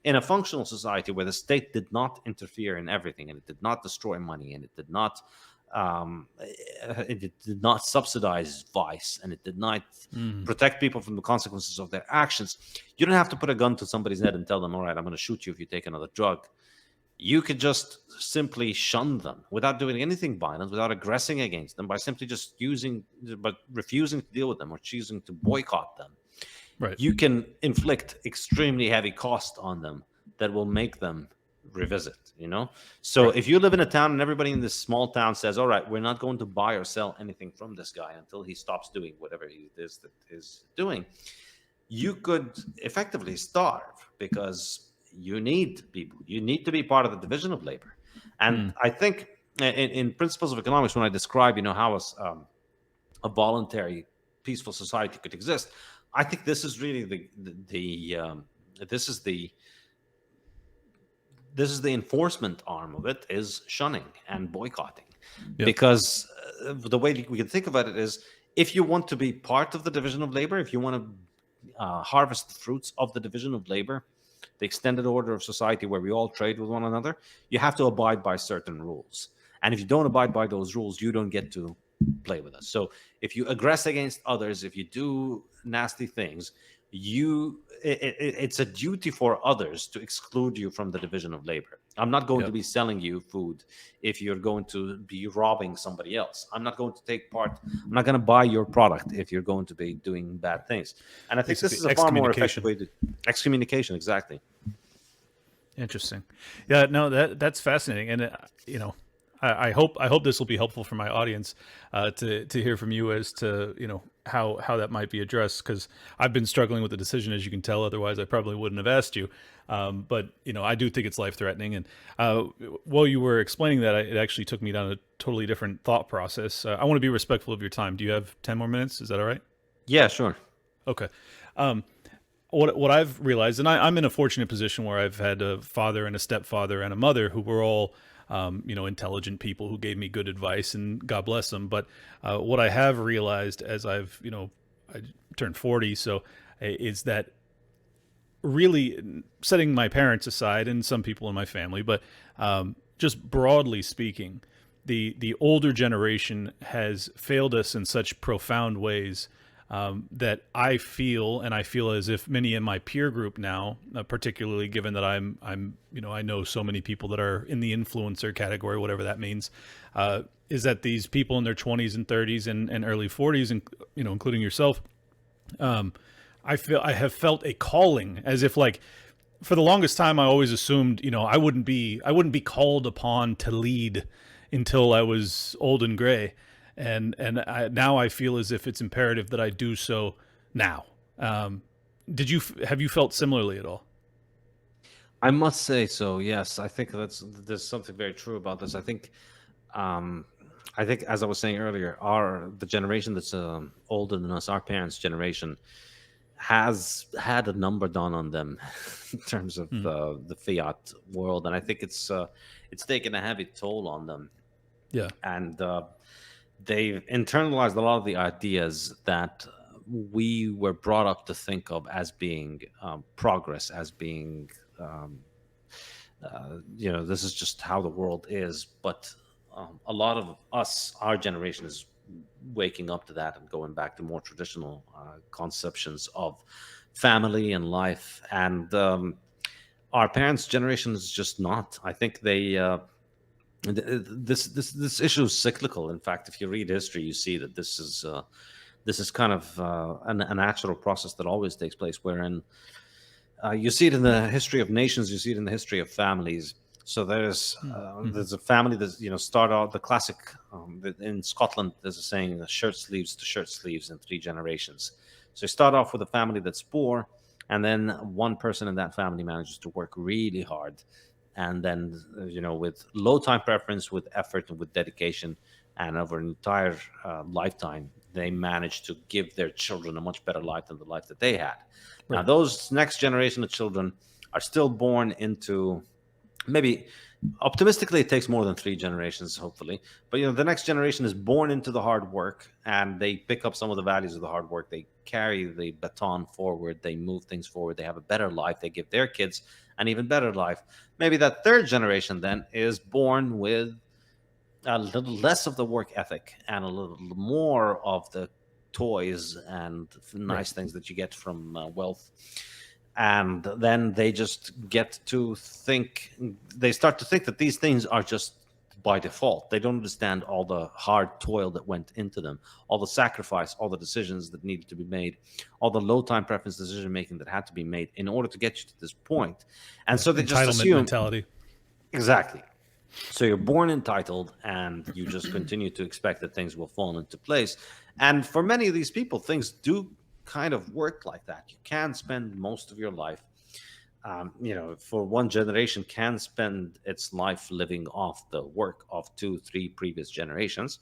in a functional society where the state did not interfere in everything, and it did not destroy money, and it did not subsidize vice, and it did not protect people from the consequences of their actions, you don't have to put a gun to somebody's head and tell them, all right, I'm going to shoot you if you take another drug. You could just simply shun them without doing anything violent, without aggressing against them, by simply just refusing to deal with them or choosing to boycott them. Right. You can inflict extremely heavy cost on them that will make them revisit, So Right. if you live in a town and everybody in this small town says, all right, we're not going to buy or sell anything from this guy until he stops doing whatever he is that is doing, you could effectively starve, because you need people. You need to be part of the division of labor. And I think in Principles of Economics, when I describe, how a voluntary, peaceful society could exist, I think this is really this is the enforcement arm of it, is shunning and boycotting. Yep. Because the way we can think about it is, if you want to be part of the division of labor, if you want to harvest the fruits of the division of labor, the extended order of society where we all trade with one another, you have to abide by certain rules. And if you don't abide by those rules, you don't get to play with us. So if you aggress against others, if you do nasty things, it's a duty for others to exclude you from the division of labor. I'm not going to be selling you food if you're going to be robbing somebody else. I'm not going to take part. I'm not going to buy your product if you're going to be doing bad things. And I think this is a far more effective way to excommunication. Exactly. Interesting. Yeah, no, that's fascinating. And, I hope this will be helpful for my audience to hear from you as to, how that might be addressed, because I've been struggling with the decision, as you can tell. Otherwise, I probably wouldn't have asked you. But, I do think it's life-threatening. And while you were explaining that, it actually took me down a totally different thought process. I want to be respectful of your time. Do you have 10 more minutes? Is that all right? Yeah, sure. Okay. What I've realized, and I'm in a fortunate position where I've had a father and a stepfather and a mother who were all intelligent people who gave me good advice, and God bless them. But what I have realized as I've, I turned 40, so is that really, setting my parents aside and some people in my family, but just broadly speaking, the older generation has failed us in such profound ways that I feel as if many in my peer group now, particularly given that I'm I know so many people that are in the influencer category, whatever that means, is that these people in their 20s and 30s and early 40s, and including yourself, I have felt a calling, as if, like, for the longest time I always assumed I wouldn't be called upon to lead until I was old and gray. And now I feel as if it's imperative that I do so now. Have you felt similarly at all? I must say so. Yes, I think there's something very true about this. I think, as I was saying earlier, the generation that's older than us, our parents' generation, has had a number done on them in terms of the fiat world, and I think it's taken a heavy toll on them. Yeah, and they've internalized a lot of the ideas that we were brought up to think of as being progress, as being, this is just how the world is. But a lot of us, our generation, is waking up to that and going back to more traditional conceptions of family and life. And our parents' generation is just not. I think they This issue is cyclical. In fact, if you read history, you see that this is kind of a natural process that always takes place, wherein you see it in the history of nations, you see it in the history of families. So there's a family that start out the classic in Scotland. There's a saying: shirt sleeves to shirt sleeves in 3 generations. So you start off with a family that's poor, and then one person in that family manages to work really hard, and then with low time preference, with effort, and with dedication, and over an entire lifetime, they manage to give their children a much better life than the life that they had. Right. Now, those next generation of children are still born into, maybe optimistically it takes more than 3 generations, hopefully, but the next generation is born into the hard work, and they pick up some of the values of the hard work. They carry the baton forward, they move things forward, they have a better life, they give their kids an even better life. Maybe that 3rd generation then is born with a little less of the work ethic and a little more of the toys and nice things that you get from wealth. And then they just get to think, they start to think that these things are just by default. They don't understand all the hard toil that went into them, all the sacrifice, all the decisions that needed to be made, all the low time preference decision making that had to be made in order to get you to this point. And so they just assume mentality. Exactly. So you're born entitled, and you just continue to expect that things will fall into place. And for many of these people, things do kind of work like that. You can spend most of your life, for one generation can spend its life living off the work of 2-3 previous generations.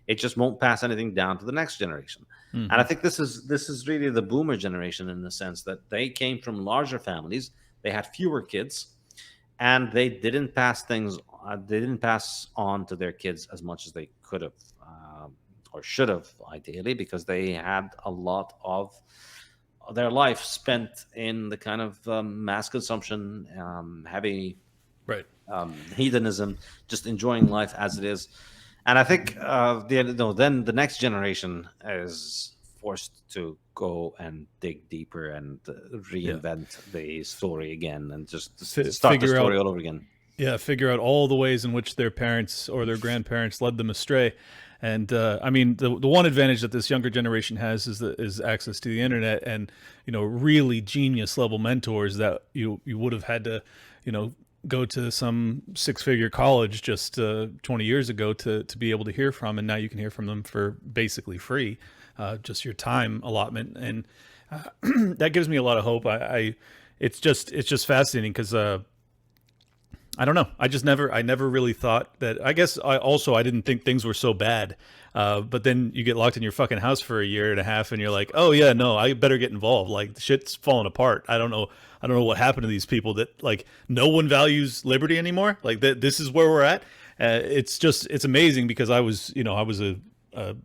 It just won't pass anything down to the next generation. And I think this is really the boomer generation, in the sense that they came from larger families, they had fewer kids, and they didn't pass things. They didn't pass on to their kids as much as they could have or should have, ideally, because they had a lot of their life spent in the kind of mass consumption, heavy hedonism, just enjoying life as it is. And I think then the next generation is forced to go and dig deeper and reinvent the story again, and just start the story all over again. Yeah, figure out all the ways in which their parents or their grandparents led them astray. And I mean, the one advantage that this younger generation has is access to the internet, and really genius level mentors that you would have had to go to some 6-figure college just 20 years ago to be able to hear from, and now you can hear from them for basically free, just your time allotment, and that gives me a lot of hope. It's just fascinating because I don't know. I never really thought that. I guess I didn't think things were so bad. But then you get locked in your fucking house for a year and a half, and you're like, oh yeah, no, I better get involved. Like, shit's falling apart. I don't know what happened to these people that, like, no one values liberty anymore. Like, this is where we're at. It's amazing, because I was a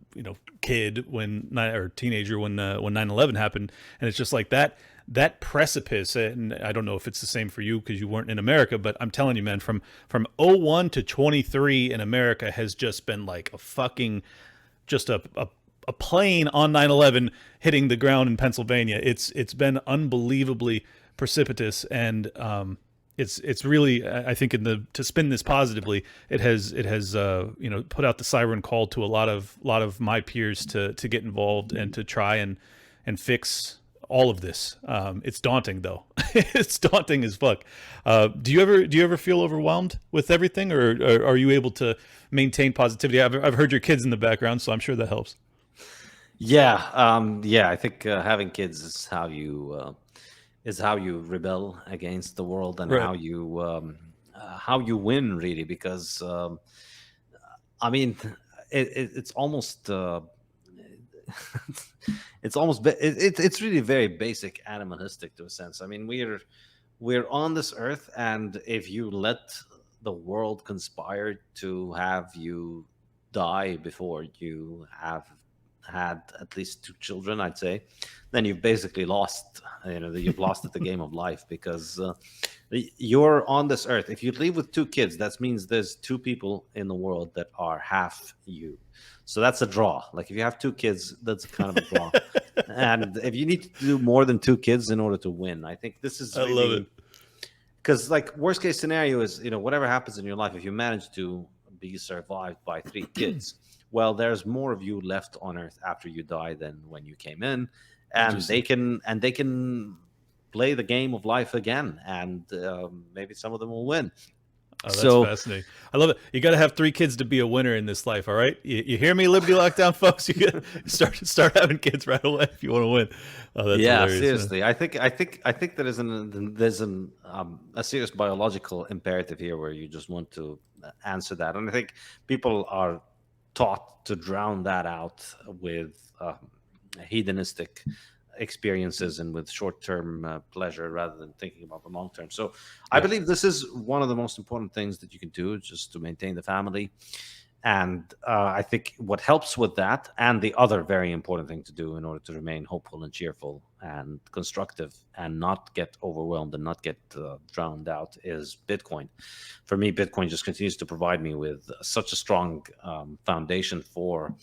kid or teenager when 9/11 happened, and it's just like that precipice. And I don't know if it's the same for you because you weren't in America, but I'm telling you, man, from 01 to 23 in America has just been like a fucking, just a plane on 9/11 hitting the ground in Pennsylvania. It's been unbelievably precipitous, and it's really, I think, to spin this positively, it has put out the siren call to a lot of my peers to get involved and to try and fix all of this. It's daunting, though. It's daunting as fuck. Do you ever feel overwhelmed with everything, or are you able to maintain positivity? I've heard your kids in the background, so I'm sure that helps. Yeah. I think having kids is how you rebel against the world, and how you win, really, because I mean, it's almost. It's really very basic animalistic to a sense. I mean, we're on this earth, and if you let the world conspire to have you die before you have had at least 2 children, I'd say, then you've basically lost. You've lost at the game of life, because you're on this earth. If you leave with 2 kids, that means there's 2 people in the world that are half you. So that's a draw. Like, if you have 2 kids, that's kind of a draw. And if you need to do more than 2 kids in order to win, I think this is really, I love it. Because, like, worst case scenario is, whatever happens in your life, if you manage to be survived by 3 kids. Well, there's more of you left on Earth after you die than when you came in, and they can play the game of life again, and maybe some of them will win. Oh, that's fascinating. I love it. You got to have 3 kids to be a winner in this life. All right, you hear me, Liberty Lockdown folks? You got to start having kids right away if you want to win. Oh, that's hilarious, seriously. Man. I think there's a serious biological imperative here where you just want to answer that, and I think people are taught to drown that out with hedonistic experiences and with short-term pleasure rather than thinking about the long term. So I believe this is one of the most important things that you can do, just to maintain the family. And I think what helps with that, and the other very important thing to do in order to remain hopeful and cheerful and constructive and not get overwhelmed and not get drowned out, is Bitcoin. For me, Bitcoin just continues to provide me with such a strong foundation for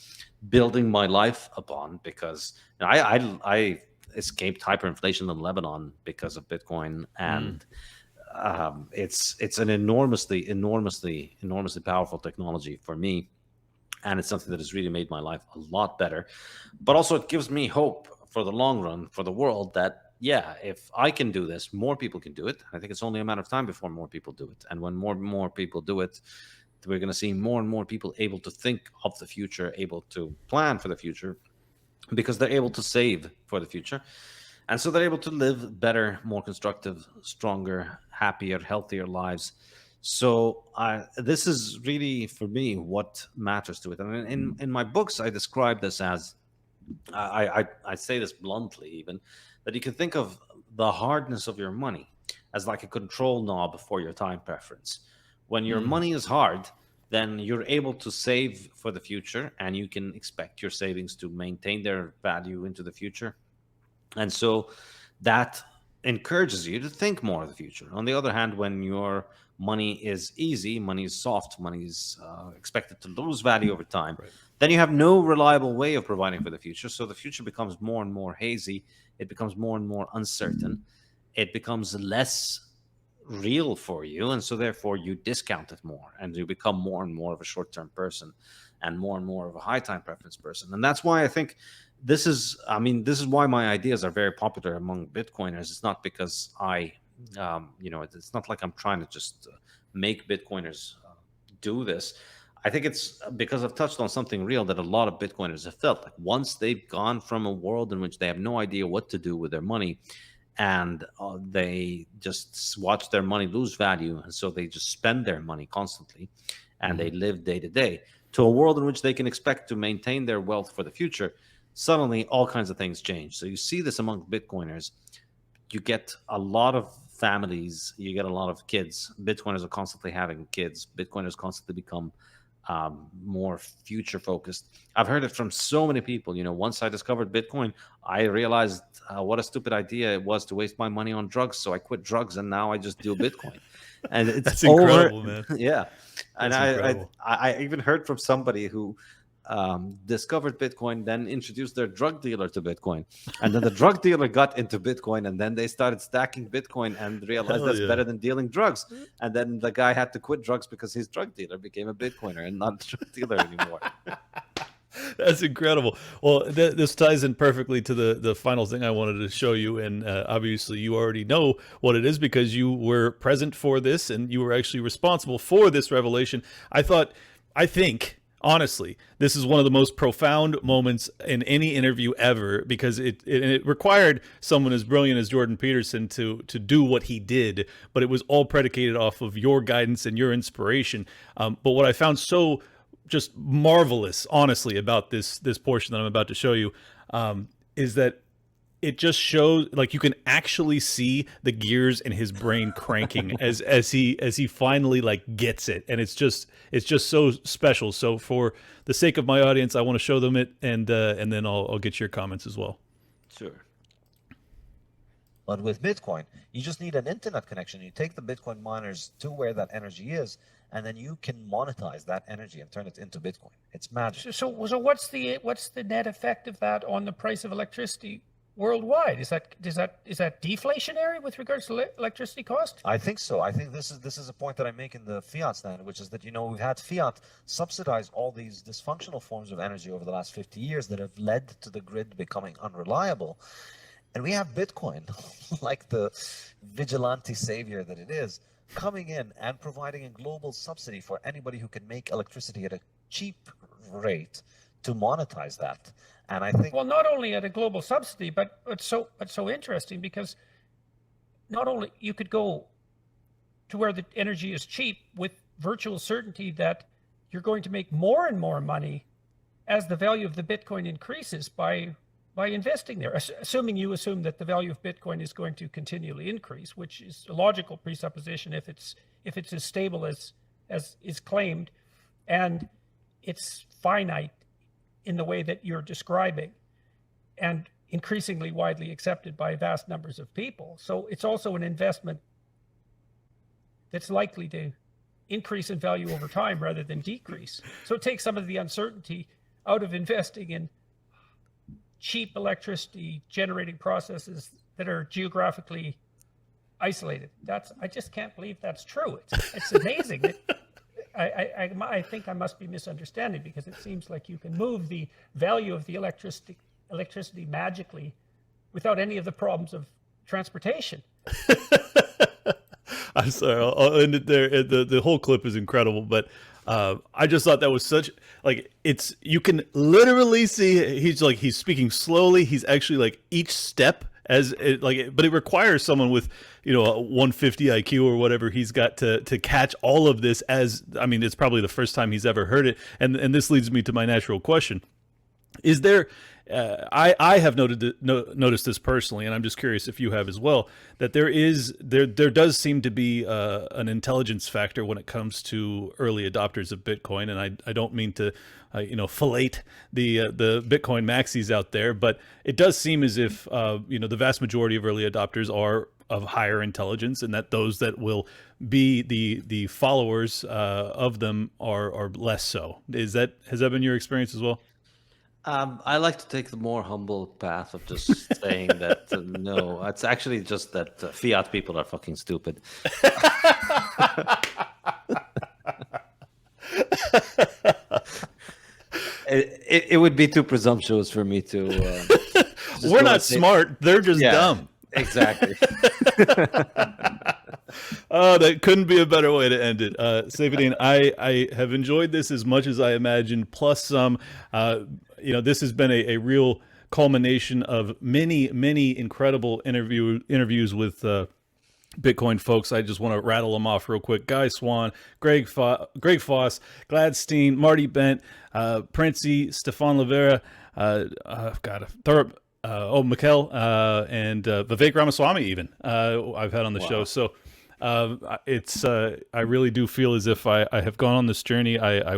building my life upon, because I escaped hyperinflation in Lebanon because of Bitcoin, and it's an enormously powerful technology for me, and it's something that has really made my life a lot better. But also, it gives me hope for the long run for the world that, yeah, if I can do this, more people can do it. I think it's only a matter of time before more people do it, and when more people do it, we're going to see more and more people able to think of the future, able to plan for the future, because they're able to save for the future. And so they're able to live better, more constructive, stronger, happier, healthier lives. So this is really, for me, what matters to it. And in my books, I describe this as, I say this bluntly even, that you can think of the hardness of your money as like a control knob for your time preference. When your money is hard, then you're able to save for the future, and you can expect your savings to maintain their value into the future. And so that encourages you to think more of the future. On the other hand, when your money is easy, money is soft, money is expected to lose value over time, then you have no reliable way of providing for the future. So the future becomes more and more hazy. It becomes more and more uncertain. It becomes less real for you, and so therefore you discount it more, and you become more and more of a short-term person and more of a high time preference person. And that's why I think this is why my ideas are very popular among Bitcoiners. It's not because it's not like I'm trying to just make Bitcoiners do this. I think it's because I've touched on something real that a lot of Bitcoiners have felt. Like, once they've gone from a world in which they have no idea what to do with their money, and they just watch their money lose value, and so they just spend their money constantly, and they live day to day, to a world in which they can expect to maintain their wealth for the future, suddenly all kinds of things change. So you see this among Bitcoiners. You get a lot of families, you get a lot of kids. Bitcoiners are constantly having kids. Bitcoiners constantly become more future focused. I've heard it from so many people. Once I discovered Bitcoin, I realized what a stupid idea it was to waste my money on drugs. So I quit drugs, and now I just do Bitcoin. And it's That's incredible, man. Yeah. And I even heard from somebody who discovered Bitcoin, then introduced their drug dealer to Bitcoin, and then the drug dealer got into Bitcoin, and then they started stacking Bitcoin and realized that's better than dealing drugs. And then the guy had to quit drugs because his drug dealer became a Bitcoiner and not a drug dealer anymore. That's incredible. Well, this ties in perfectly to the final thing I wanted to show you, and obviously you already know what it is because you were present for this and you were actually responsible for this revelation. I think honestly, this is one of the most profound moments in any interview ever, because it required someone as brilliant as Jordan Peterson to do what he did, but it was all predicated off of your guidance and your inspiration. But what I found so just marvelous, honestly, about this portion that I'm about to show you, is that it just shows, like, you can actually see the gears in his brain cranking as he finally like gets it, and it's just so special. So for the sake of my audience, I want to show them it, and then I'll get your comments as well. Sure. But with Bitcoin, you just need an internet connection. You take the Bitcoin miners to where that energy is, and then you can monetize that energy and turn it into Bitcoin. It's magic. So what's the net effect of that on the price of electricity worldwide. Is that deflationary with regards to electricity cost? I think so. I think this is a point that I make in the fiat stand, which is that we've had fiat subsidize all these dysfunctional forms of energy over the last 50 years that have led to the grid becoming unreliable. And we have Bitcoin, like the vigilante savior that it is, coming in and providing a global subsidy for anybody who can make electricity at a cheap rate to monetize that. And I think, well, not only at a global subsidy, but so interesting, because not only you could go to where the energy is cheap with virtual certainty that you're going to make more and more money as the value of the Bitcoin increases by investing there, assuming that the value of Bitcoin is going to continually increase, which is a logical presupposition if it's as stable as is claimed, and it's finite in the way that you're describing, and increasingly widely accepted by vast numbers of people. So it's also an investment that's likely to increase in value over time rather than decrease. So it takes some of the uncertainty out of investing in cheap electricity generating processes that are geographically isolated. I just can't believe that's true. It's amazing. I think I must be misunderstanding, because it seems like you can move the value of the electricity magically without any of the problems of transportation. I'm sorry, I'll end it there. The whole clip is incredible, but I just thought that was such, like, you can literally see he's speaking slowly. He's actually, like, each step but it requires someone with, a 150 IQ or whatever he's got to catch all of this. It's probably the first time he's ever heard it. And this leads me to my natural question. Is there, I have noticed this personally, and I'm just curious if you have as well, that there does seem to be an intelligence factor when it comes to early adopters of Bitcoin. And I don't mean to, fillet the Bitcoin maxis out there, but it does seem as if, the vast majority of early adopters are of higher intelligence, and that those that will be the followers of them are less so. Has that been your experience as well? I like to take the more humble path of just saying that no, it's actually just that fiat people are fucking stupid. It would be too presumptuous for me to. We're not smart; they're just dumb. Exactly. Oh, that couldn't be a better way to end it. Saifedean, I have enjoyed this as much as I imagined, plus some. This has been a real culmination of many incredible interviews with Bitcoin folks. I just want to rattle them off real quick. Guy Swan, Greg Foss, Gladstein, Marty Bent, Princey, Stefan Livera, Thorup, Mikkel, and Vivek Ramaswamy even I've had on the show. So I really do feel as if I have gone on this journey. I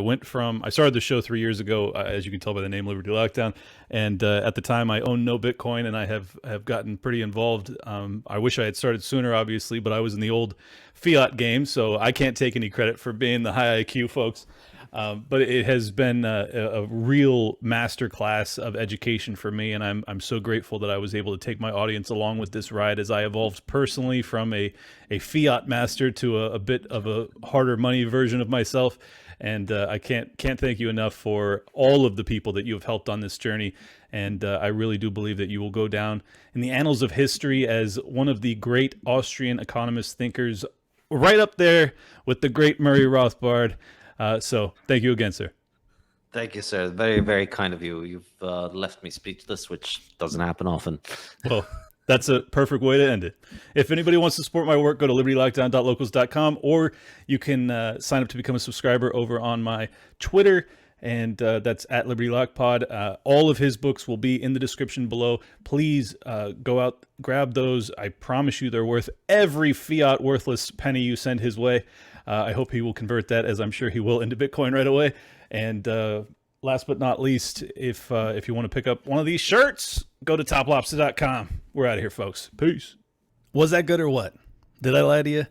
started the show 3 years ago, as you can tell by the name, Liberty Lockdown. And at the time I owned no Bitcoin, and I have gotten pretty involved. I wish I had started sooner, obviously, but I was in the old fiat game, so I can't take any credit for being the high IQ folks. But it has been a real masterclass of education for me, and I'm so grateful that I was able to take my audience along with this ride as I evolved personally from a fiat master to a bit of a harder money version of myself. And I can't thank you enough for all of the people that you have helped on this journey. And I really do believe that you will go down in the annals of history as one of the great Austrian economist thinkers, right up there with the great Murray Rothbard. So thank you again, sir. Thank you, sir. Very, very kind of you. You've left me speechless, which doesn't happen often. Well, that's a perfect way to end it. If anybody wants to support my work, go to libertylockdown.locals.com, or you can sign up to become a subscriber over on my Twitter, and that's at LibertyLockPod. All of his books will be in the description below. Please go out, grab those. I promise you they're worth every fiat worthless penny you send his way. I hope he will convert that, as I'm sure he will, into Bitcoin right away. And last but not least, if you want to pick up one of these shirts, go to toplobster.com. We're out of here, folks. Peace. Was that good or what? Did I lie to you?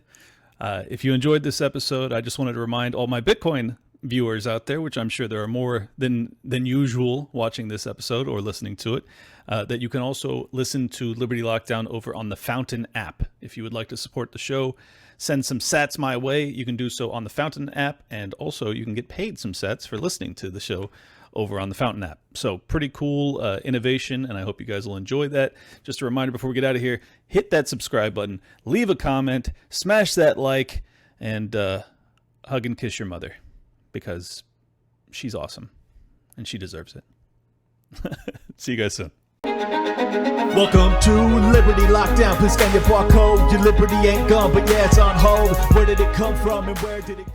If you enjoyed this episode, I just wanted to remind all my Bitcoin viewers out there, which I'm sure there are more than usual watching this episode or listening to it, that you can also listen to Liberty Lockdown over on the Fountain app. If you would like to support the show, send some sats my way, you can do so on the Fountain app, and also you can get paid some sats for listening to the show over on the Fountain app. So pretty cool innovation, and I hope you guys will enjoy that. Just a reminder before we get out of here, hit that subscribe button, leave a comment, smash that like, and hug and kiss your mother, because she's awesome and she deserves it. See you guys soon. Welcome to Liberty Lockdown. Please scan your barcode. Your liberty ain't gone, but yeah, it's on hold. Where did it come from and where did it go?